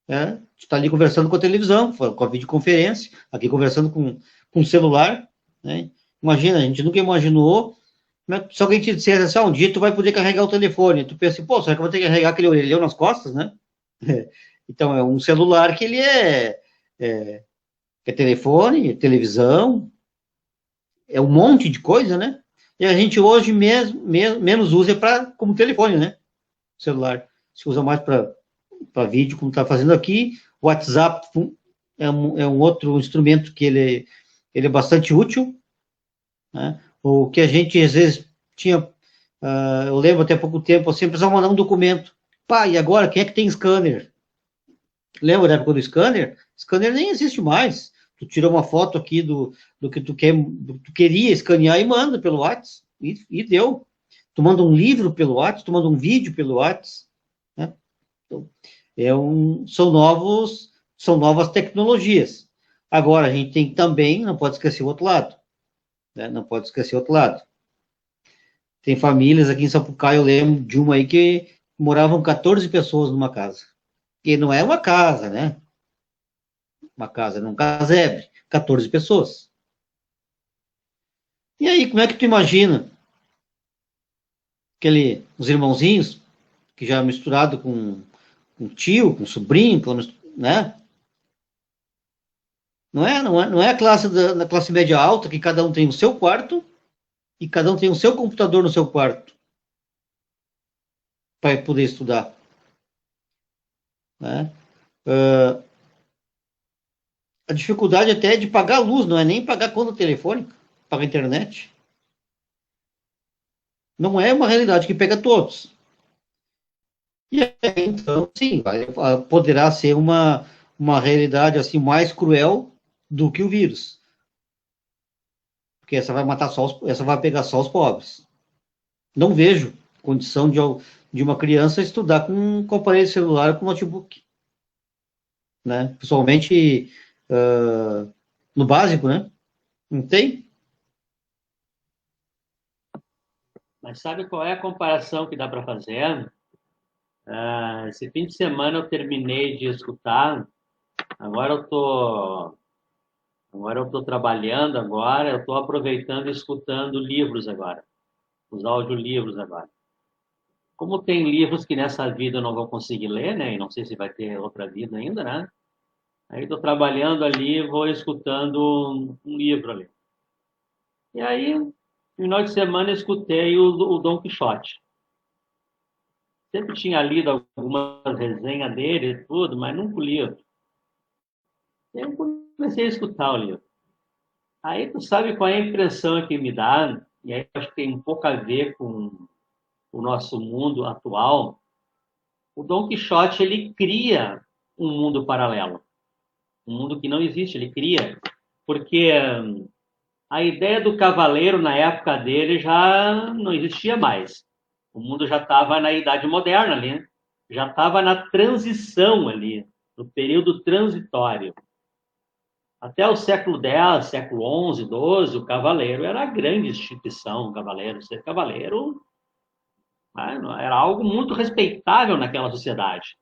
A gente está ali conversando com a televisão, com a videoconferência, aqui conversando com o celular, né? Imagina, a gente nunca imaginou, né? Se alguém te dissesse assim, um dia tu vai poder carregar o telefone, tu pensa assim, pô, será que eu vou ter que carregar aquele orelhão nas costas, né? Então, é um celular que ele é telefone, é televisão, é um monte de coisa, né? E a gente hoje menos usa como telefone, né? O celular. Se usa mais para vídeo, como está fazendo aqui. O WhatsApp é um outro instrumento que ele é bastante útil, né? O que a gente, às vezes, tinha... eu lembro até pouco tempo, assim, precisava mandar um documento. Pá, e agora, quem é que tem scanner? Lembra da época do scanner? Scanner nem existe mais. Tu tira uma foto aqui do que tu queria escanear e manda pelo WhatsApp. E deu. Tu manda um livro pelo WhatsApp, tu manda um vídeo pelo WhatsApp. Né? Então, são novas tecnologias. Agora, a gente tem também, não pode esquecer o outro lado. Né? Não pode esquecer o outro lado. Tem famílias aqui em Sapucaí, eu lembro de uma aí que moravam 14 pessoas numa casa. E não é uma casa, né? Uma casa, num casebre, 14 pessoas. E aí, como é que tu imagina os irmãozinhos, que já misturado com tio, com sobrinho, né? Não é a classe da classe média alta, que cada um tem o seu quarto e cada um tem o seu computador no seu quarto para poder estudar. Né? A dificuldade até é de pagar a luz, não é nem pagar conta telefônica, pagar a internet. Não é uma realidade que pega todos. E aí, então, sim, poderá ser uma realidade assim mais cruel do que o vírus. Porque essa vai matar essa vai pegar só os pobres. Não vejo condição de uma criança estudar com aparelho celular, com notebook. Né? Pessoalmente, no básico, né? Não tem? Mas sabe qual é a comparação que dá para fazer? Esse fim de semana eu terminei de escutar. Agora eu tô, agora eu tô trabalhando agora. Eu estou aproveitando e escutando livros agora, os audiolivros agora. Como tem livros que nessa vida eu não vou conseguir ler, né? E não sei se vai ter outra vida ainda, né? Aí estou trabalhando ali, vou escutando um livro ali. E aí, no final de semana, eu escutei o Dom Quixote. Sempre tinha lido algumas resenhas dele e tudo, mas nunca li. E aí eu comecei a escutar o livro. Aí tu sabe qual é a impressão que me dá, e aí acho que tem um pouco a ver com o nosso mundo atual. O Dom Quixote, ele cria um mundo paralelo. Um mundo que não existe, ele cria. Porque a ideia do cavaleiro, na época dele, já não existia mais. O mundo já estava na Idade Moderna ali, né? Já estava na transição ali, no período transitório. Até o século X, século XI, XII, o cavaleiro era a grande instituição, o cavaleiro. Ser cavaleiro era algo muito respeitável naquela sociedade.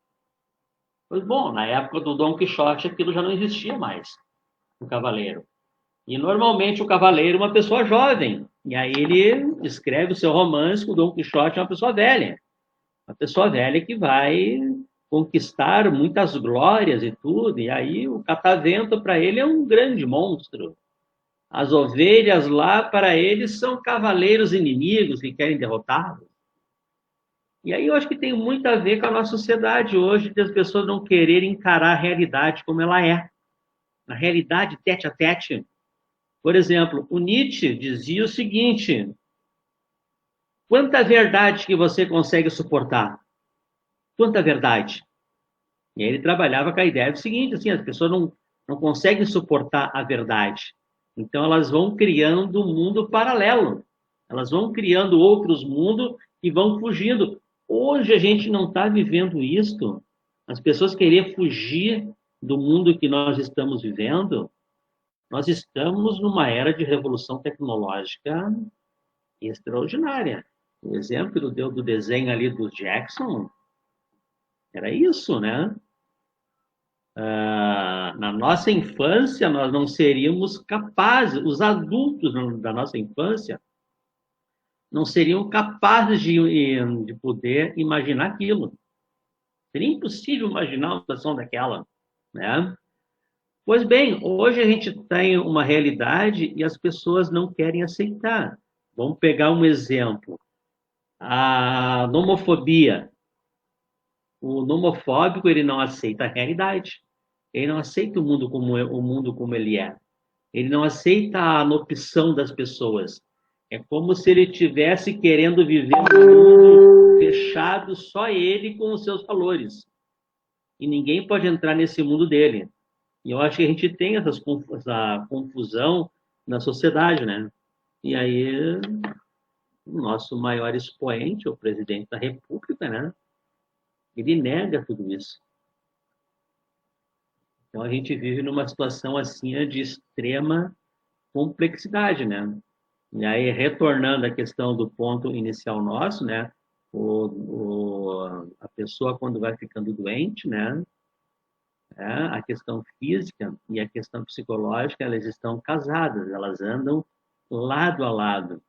Pois bom, na época do Dom Quixote, aquilo já não existia mais, o cavaleiro. E normalmente o cavaleiro é uma pessoa jovem. E aí ele escreve o seu romance com o Dom Quixote, é uma pessoa velha. Uma pessoa velha que vai conquistar muitas glórias e tudo. E aí o catavento para ele é um grande monstro. As ovelhas lá para ele são cavaleiros inimigos que querem derrotá-lo. E aí eu acho que tem muito a ver com a nossa sociedade hoje, de as pessoas não quererem encarar a realidade como ela é. A realidade tete a tete. Por exemplo, o Nietzsche dizia o seguinte: quanta verdade que você consegue suportar? Quanta verdade? E aí ele trabalhava com a ideia do seguinte, assim, as pessoas não conseguem suportar a verdade. Então elas vão criando um mundo paralelo. Elas vão criando outros mundos e vão fugindo. Hoje a gente não está vivendo isto. As pessoas querem fugir do mundo que nós estamos vivendo. Nós estamos numa era de revolução tecnológica extraordinária. O exemplo que tu deu do desenho ali do Jackson era isso, né? Na nossa infância, nós não seríamos capazes, os adultos da nossa infância, não seriam capazes de poder imaginar aquilo. Seria impossível imaginar uma situação daquela, né? Pois bem, hoje a gente tem uma realidade e as pessoas não querem aceitar. Vamos pegar um exemplo. A nomofobia. O nomofóbico, ele não aceita a realidade. Ele não aceita o mundo como ele é. Ele não aceita a opção das pessoas. É como se ele estivesse querendo viver um mundo fechado, só ele com os seus valores. E ninguém pode entrar nesse mundo dele. E eu acho que a gente tem essa confusão na sociedade, né? E aí, o nosso maior expoente, o presidente da República, né? Ele nega tudo isso. Então, a gente vive numa situação assim de extrema complexidade, né? E aí, retornando à questão do ponto inicial nosso, né? A pessoa, quando vai ficando doente, né? A questão física e a questão psicológica, elas estão casadas, elas andam lado a lado.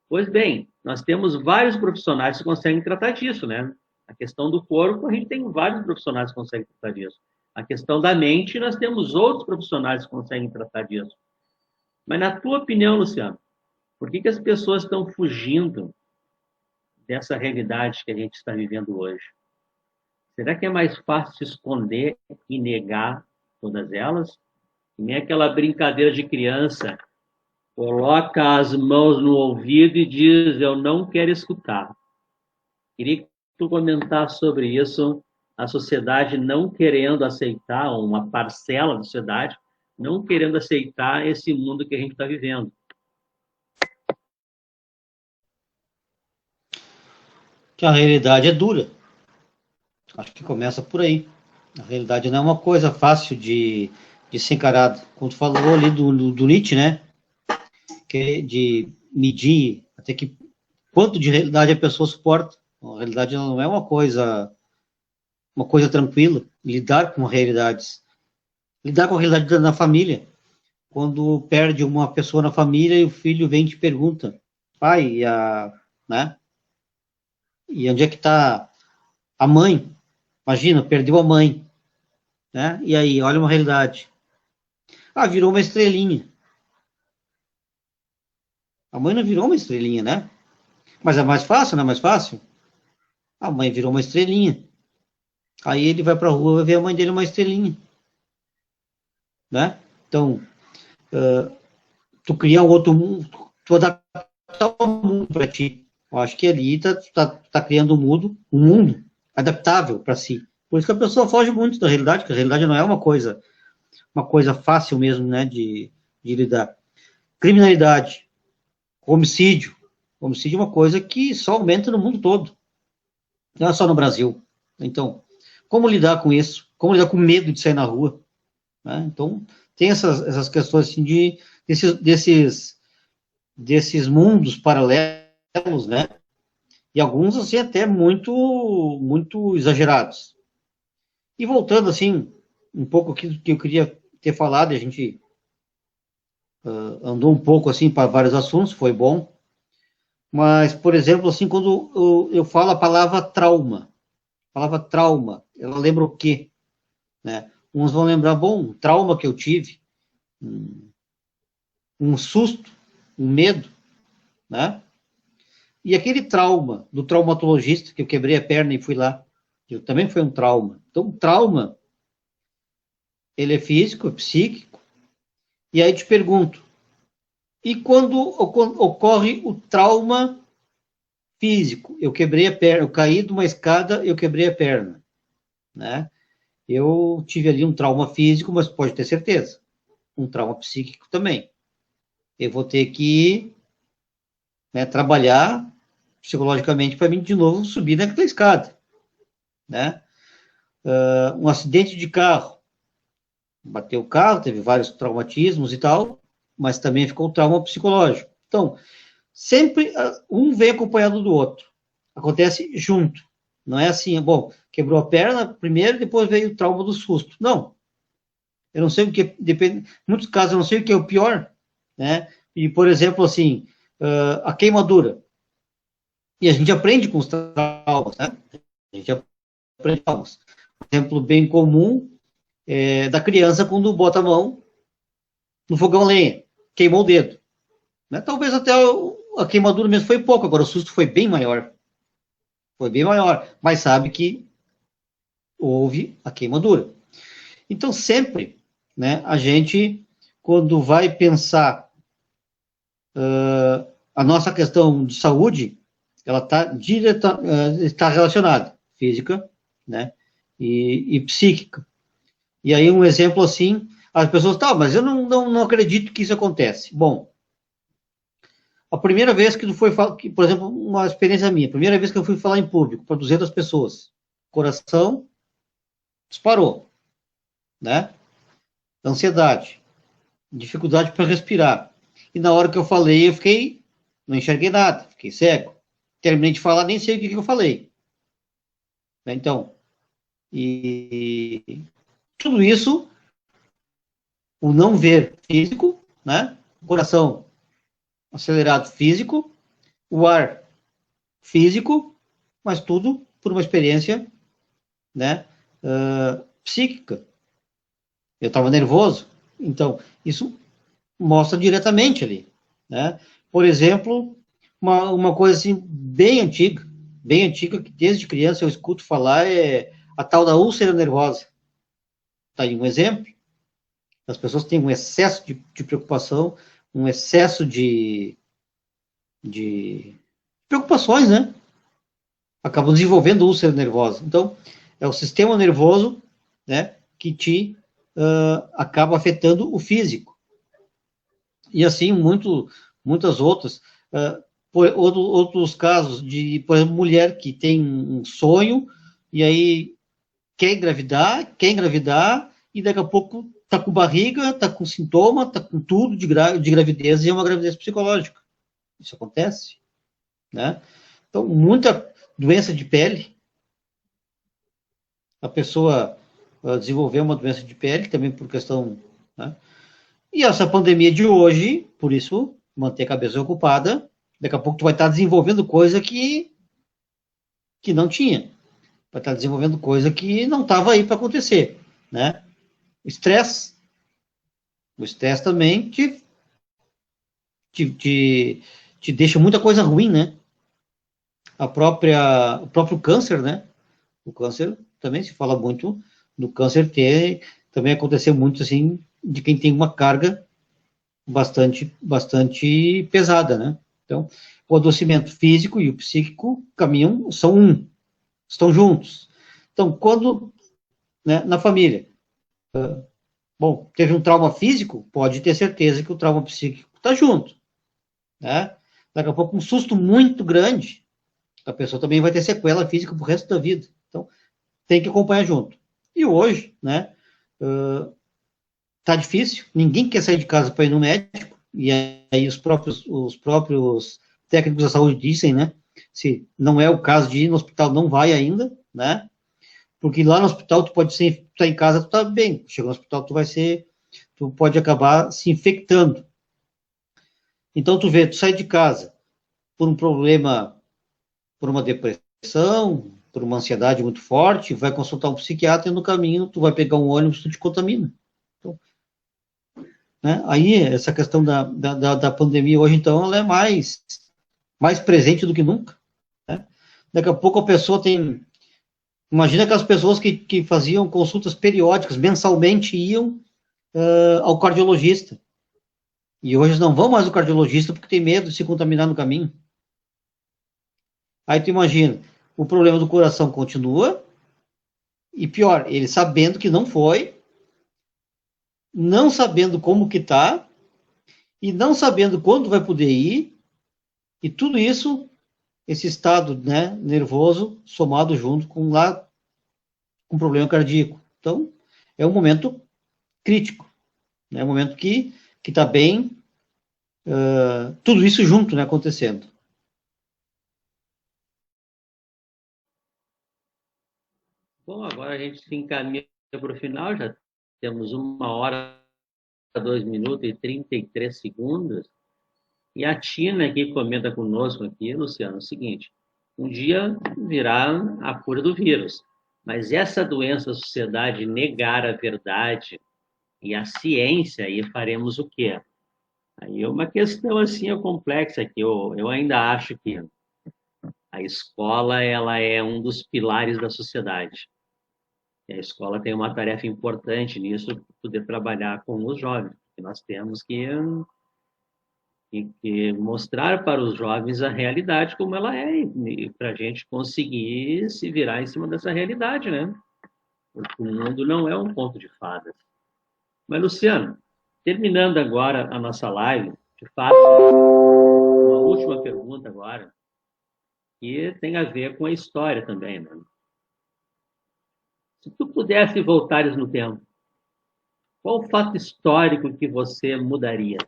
Pois bem, nós temos vários profissionais que conseguem tratar disso, né? A questão do corpo, a gente tem vários profissionais que conseguem tratar disso. A questão da mente, nós temos outros profissionais que conseguem tratar disso. Mas na tua opinião, Luciano, por que as pessoas estão fugindo dessa realidade que a gente está vivendo hoje? Será que é mais fácil se esconder e negar todas elas? Que nem aquela brincadeira de criança, coloca as mãos no ouvido e diz, eu não quero escutar. Queria que tu comentasse sobre isso, a sociedade não querendo aceitar, uma parcela da sociedade, não querendo aceitar esse mundo que a gente está vivendo. Que a realidade é dura. Acho que começa por aí. A realidade não é uma coisa fácil de de ser encarado. Como tu falou ali do Nietzsche, né? Que é de medir até que quanto de realidade a pessoa suporta. A realidade não é uma coisa tranquila. Lidar com realidades. Lidar com a realidade na família. Quando perde uma pessoa na família e o filho vem e te pergunta, pai, né? E onde é que está a mãe? Imagina, perdeu a mãe, né? E aí, olha uma realidade. Ah, virou uma estrelinha. A mãe não virou uma estrelinha, né? Mas é mais fácil, não é mais fácil? A mãe virou uma estrelinha. Aí ele vai para a rua e vê a mãe dele uma estrelinha, né? Então, tu cria um outro mundo, tu adapta um mundo para ti. Eu acho que ali tá criando um mundo adaptável para si. Por isso que a pessoa foge muito da realidade, que a realidade não é uma coisa fácil mesmo, né, de lidar. Criminalidade, homicídio. Homicídio é uma coisa que só aumenta no mundo todo, não é só no Brasil. Então, como lidar com isso? Como lidar com medo de sair na rua? Né? Então, tem essas questões assim, desses mundos paralelos, né? E alguns, assim, até muito exagerados. E voltando, assim, um pouco aqui do que eu queria ter falado, a gente andou um pouco, assim, para vários assuntos, foi bom. Mas, por exemplo, assim, quando eu falo a palavra trauma, ela lembra o quê? Né? Uns vão lembrar, bom, um trauma que eu tive, um susto, um medo, né? E aquele trauma do traumatologista, que eu quebrei a perna e fui lá, que também foi um trauma. Então, o trauma, ele é físico, é psíquico. E aí te pergunto, e quando ocorre o trauma físico? Eu quebrei a perna, eu caí de uma escada, eu quebrei a perna, né? Eu tive ali um trauma físico, mas pode ter certeza, um trauma psíquico também. Eu vou ter que, né, trabalhar psicologicamente para mim de novo subir naquela escada, né? Um acidente de carro, bateu o carro, teve vários traumatismos e tal, mas também ficou um trauma psicológico. Então, sempre um vem acompanhado do outro. Acontece junto. Não é assim, bom, quebrou a perna primeiro, depois veio o trauma do susto. Não. Eu não sei o que, depende, em muitos casos eu não sei o que é o pior, né? E, por exemplo, assim, a queimadura. E a gente aprende com os traumas, né? A gente aprende traumas. Um exemplo bem comum da criança quando bota a mão no fogão a lenha, queimou o dedo. Né? Talvez até a queimadura mesmo foi pouco, agora o susto foi bem maior. Foi bem maior, mas sabe que houve a queimadura. Então, sempre, né, a gente, quando vai pensar a nossa questão de saúde, ela está relacionada, física, né, e psíquica. E aí um exemplo assim, as pessoas, tá, mas eu não acredito que isso acontece. Bom, a primeira vez que tu foi falar, por exemplo, uma experiência minha, a primeira vez que eu fui falar em público para 200 pessoas, coração disparou, né? Ansiedade, dificuldade para respirar. E na hora que eu falei, não enxerguei nada, fiquei cego. Terminei de falar, nem sei o que eu falei. Então, e tudo isso, o não ver físico, né? Coração acelerado físico, o ar físico, mas tudo por uma experiência, né, psíquica. Eu estava nervoso, então isso mostra diretamente ali, né? Por exemplo, uma coisa assim bem antiga, que desde criança eu escuto falar é a tal da úlcera nervosa. Está aí um exemplo. As pessoas têm um excesso de preocupação, um excesso de preocupações, né? Acabam desenvolvendo úlcera nervosa. Então, é o sistema nervoso, né, que te acaba afetando o físico. E assim, muitas outras. Outros casos de, por exemplo, mulher que tem um sonho e aí quer engravidar e daqui a pouco está com barriga, está com sintoma, está com tudo de gravidez, e é uma gravidez psicológica. Isso acontece, né? Então, muita doença de pele, a pessoa desenvolveu uma doença de pele, também por questão, né? E essa pandemia de hoje, por isso, manter a cabeça ocupada, daqui a pouco tu vai estar desenvolvendo coisa que não tinha. Vai estar desenvolvendo coisa que não estava aí para acontecer, né? Estresse. O estresse também te, te, te deixa muita coisa ruim, né? O próprio câncer, né? O câncer também se fala muito do câncer ter, também aconteceu muito assim, de quem tem uma carga bastante pesada, né? Então, o adoecimento físico e o psíquico caminham, são um, estão juntos. Então, quando, né, na família, bom, teve um trauma físico, pode ter certeza que o trauma psíquico está junto, né? Daqui a pouco, um susto muito grande, a pessoa também vai ter sequela física pro resto da vida. Então, tem que acompanhar junto. E hoje, né, tá difícil, ninguém quer sair de casa para ir no médico, e aí os próprios técnicos da saúde dizem, né, se não é o caso de ir no hospital, não vai ainda, né, porque lá no hospital tu pode ser, tu tá em casa, tu tá bem, chega no hospital, tu pode acabar se infectando. Então tu vê, tu sai de casa por um problema, por uma depressão, por uma ansiedade muito forte, vai consultar um psiquiatra e no caminho tu vai pegar um ônibus, tu te contamina. Então, né? Aí, essa questão da pandemia hoje, então, ela é mais presente do que nunca. Né? Daqui a pouco a pessoa tem... Imagina aquelas pessoas que faziam consultas periódicas, mensalmente iam ao cardiologista. E hoje não vão mais ao cardiologista porque tem medo de se contaminar no caminho. Aí tu imagina, o problema do coração continua, e pior, ele sabendo que não foi, não sabendo como que tá, e não sabendo quando vai poder ir, e tudo isso, esse estado, né, nervoso, somado junto com problema cardíaco. Então, é um momento crítico, né, é um momento que está bem, tudo isso junto, né, acontecendo. Bom, agora a gente se encaminha para o final, já temos 1 hora, 2 minutos e 33 segundos. E a Tina aqui comenta conosco aqui, Luciano, o seguinte: um dia virá a cura do vírus, mas essa doença, a sociedade negar a verdade e a ciência, aí faremos o quê? Aí é uma questão assim complexa que eu ainda acho que a escola ela é um dos pilares da sociedade. E a escola tem uma tarefa importante nisso, poder trabalhar com os jovens. Nós temos que mostrar para os jovens a realidade como ela é, e para a gente conseguir se virar em cima dessa realidade, né? Porque o mundo não é um conto de fadas. Mas, Luciano, terminando agora a nossa live, de fato, uma última pergunta agora, que tem a ver com a história também, né? Se tu pudesse voltares no tempo, qual o fato histórico que você mudaria?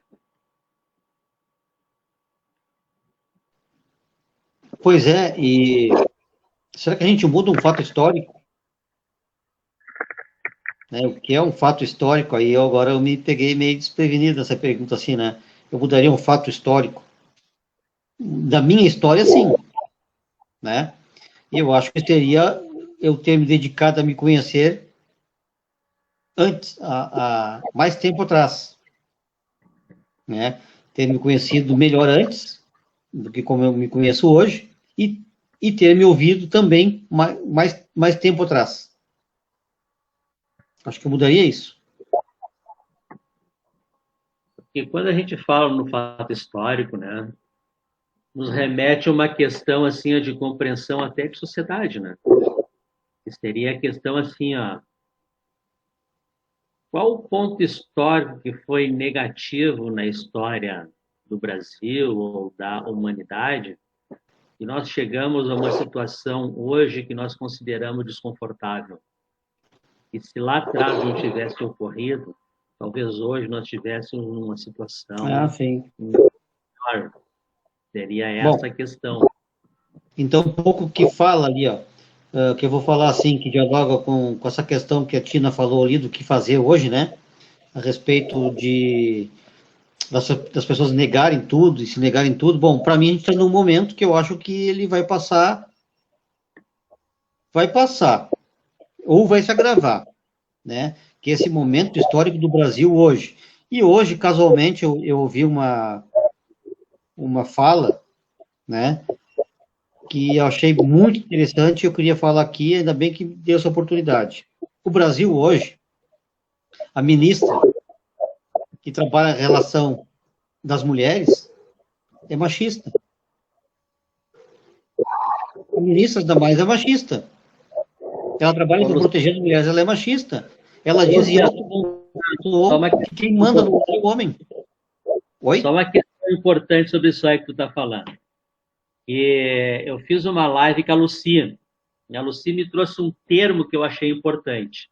Pois é, e será que a gente muda um fato histórico? Né? O que é um fato histórico? Aí agora eu me peguei meio desprevenido nessa pergunta assim, né? Eu mudaria um fato histórico? Da minha história, sim, né? E eu acho que seria eu ter me dedicado a me conhecer antes, há mais tempo atrás, né? Ter me conhecido melhor antes do que como eu me conheço hoje e ter me ouvido também mais tempo atrás. Acho que eu mudaria isso. Porque quando a gente fala no fato histórico, né, nos remete a uma questão assim de compreensão até de sociedade, né? Que seria a questão assim, ó, qual o ponto histórico que foi negativo na história do Brasil ou da humanidade e nós chegamos a uma situação hoje que nós consideramos desconfortável? E se lá atrás não tivesse ocorrido, talvez hoje nós tivéssemos uma situação sim. melhor. Seria essa a questão. Então, um pouco que fala ali, ó, que eu vou falar assim, que dialoga com essa questão que a Tina falou ali do que fazer hoje, né? A respeito das pessoas negarem tudo e se negarem tudo. Bom, para mim, a gente está num momento que eu acho que ele vai passar, ou vai se agravar, né? Que é esse momento histórico do Brasil hoje. E hoje, casualmente, eu ouvi uma fala, né? Que eu achei muito interessante, eu queria falar aqui, ainda bem que deu essa oportunidade. O Brasil hoje, a ministra que trabalha a relação das mulheres é machista. A ministra da Mais é machista. Ela trabalha para proteger as mulheres, ela é machista. Ela diz que quem manda no é o homem. Oi? Só uma questão importante sobre isso aí que tu está falando. E eu fiz uma live com a Lucia. E a Lucia me trouxe um termo que eu achei importante.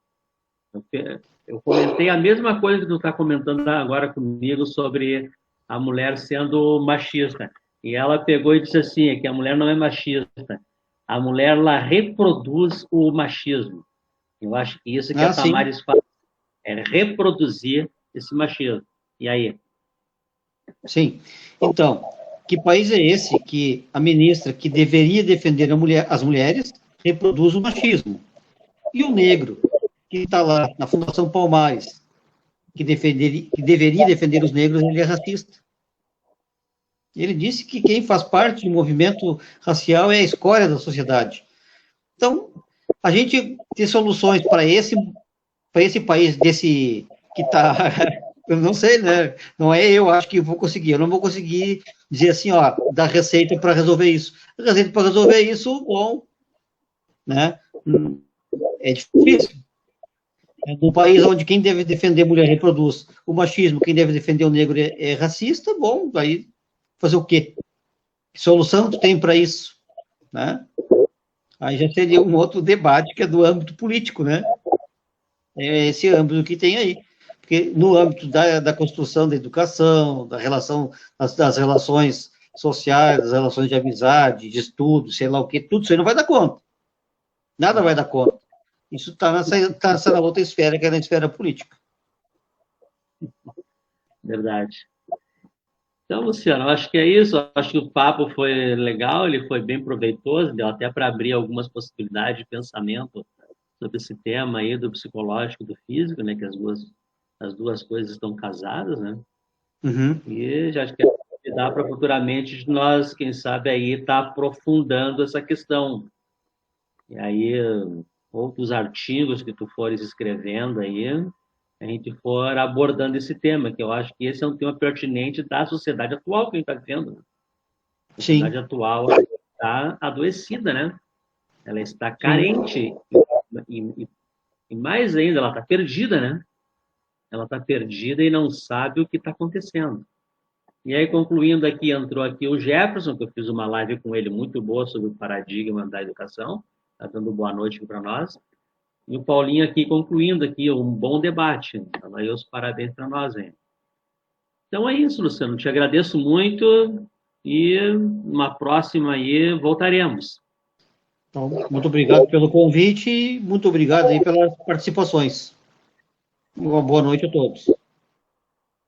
Eu comentei a mesma coisa que tu está comentando agora comigo sobre a mulher sendo machista. E ela pegou e disse assim, que a mulher não é machista. A mulher, ela reproduz o machismo. Eu acho que isso que a Tamares faz é reproduzir esse machismo. E aí? Sim. Então, que país é esse que a ministra, que deveria defender as mulheres, reproduz o machismo? E o negro, que está lá na Fundação Palmares, que deveria defender os negros, ele é racista. Ele disse que quem faz parte do movimento racial é a escória da sociedade. Então, a gente ter soluções para esse país desse que está... Eu não sei, né? Não é eu, acho que vou conseguir. Eu não vou conseguir dizer assim, ó, dar receita para resolver isso. Receita para resolver isso, bom, né? É difícil. Num país onde quem deve defender a mulher reproduz o machismo, quem deve defender o negro é racista, bom, aí fazer o quê? Que solução tu tem para isso? Né? Aí já seria um outro debate que é do âmbito político, né? É esse âmbito que tem aí. Porque no âmbito da construção da educação, da relação, das relações sociais, das relações de amizade, de estudo, sei lá o quê, tudo isso aí não vai dar conta. Nada vai dar conta. Isso está na outra esfera, que é na esfera política. Verdade. Então, Luciano, acho que é isso. Acho que o papo foi legal, ele foi bem proveitoso, deu até para abrir algumas possibilidades de pensamento sobre esse tema aí do psicológico e do físico, né? Que as duas coisas estão casadas, né? Uhum. E já acho que dá para futuramente nós, quem sabe, aí estar aprofundando essa questão. E aí, outros artigos que tu fores escrevendo aí, a gente for abordando esse tema, que eu acho que esse é um tema pertinente da sociedade atual que a gente está vivendo. A sociedade atual está adoecida, né? Ela está carente e mais ainda, ela está perdida, né? Ela está perdida e não sabe o que está acontecendo. E aí, concluindo aqui, entrou aqui o Jefferson, que eu fiz uma live com ele muito boa sobre o paradigma da educação, está dando boa noite para nós. E o Paulinho aqui concluindo aqui um bom debate. Então, aí os parabéns para nós, hein? Então é isso, Luciano. Te agradeço muito e numa próxima aí voltaremos. Então, muito obrigado pelo convite e muito obrigado aí pelas participações. Uma boa noite a todos.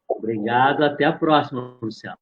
Obrigado, até a próxima, Luciano.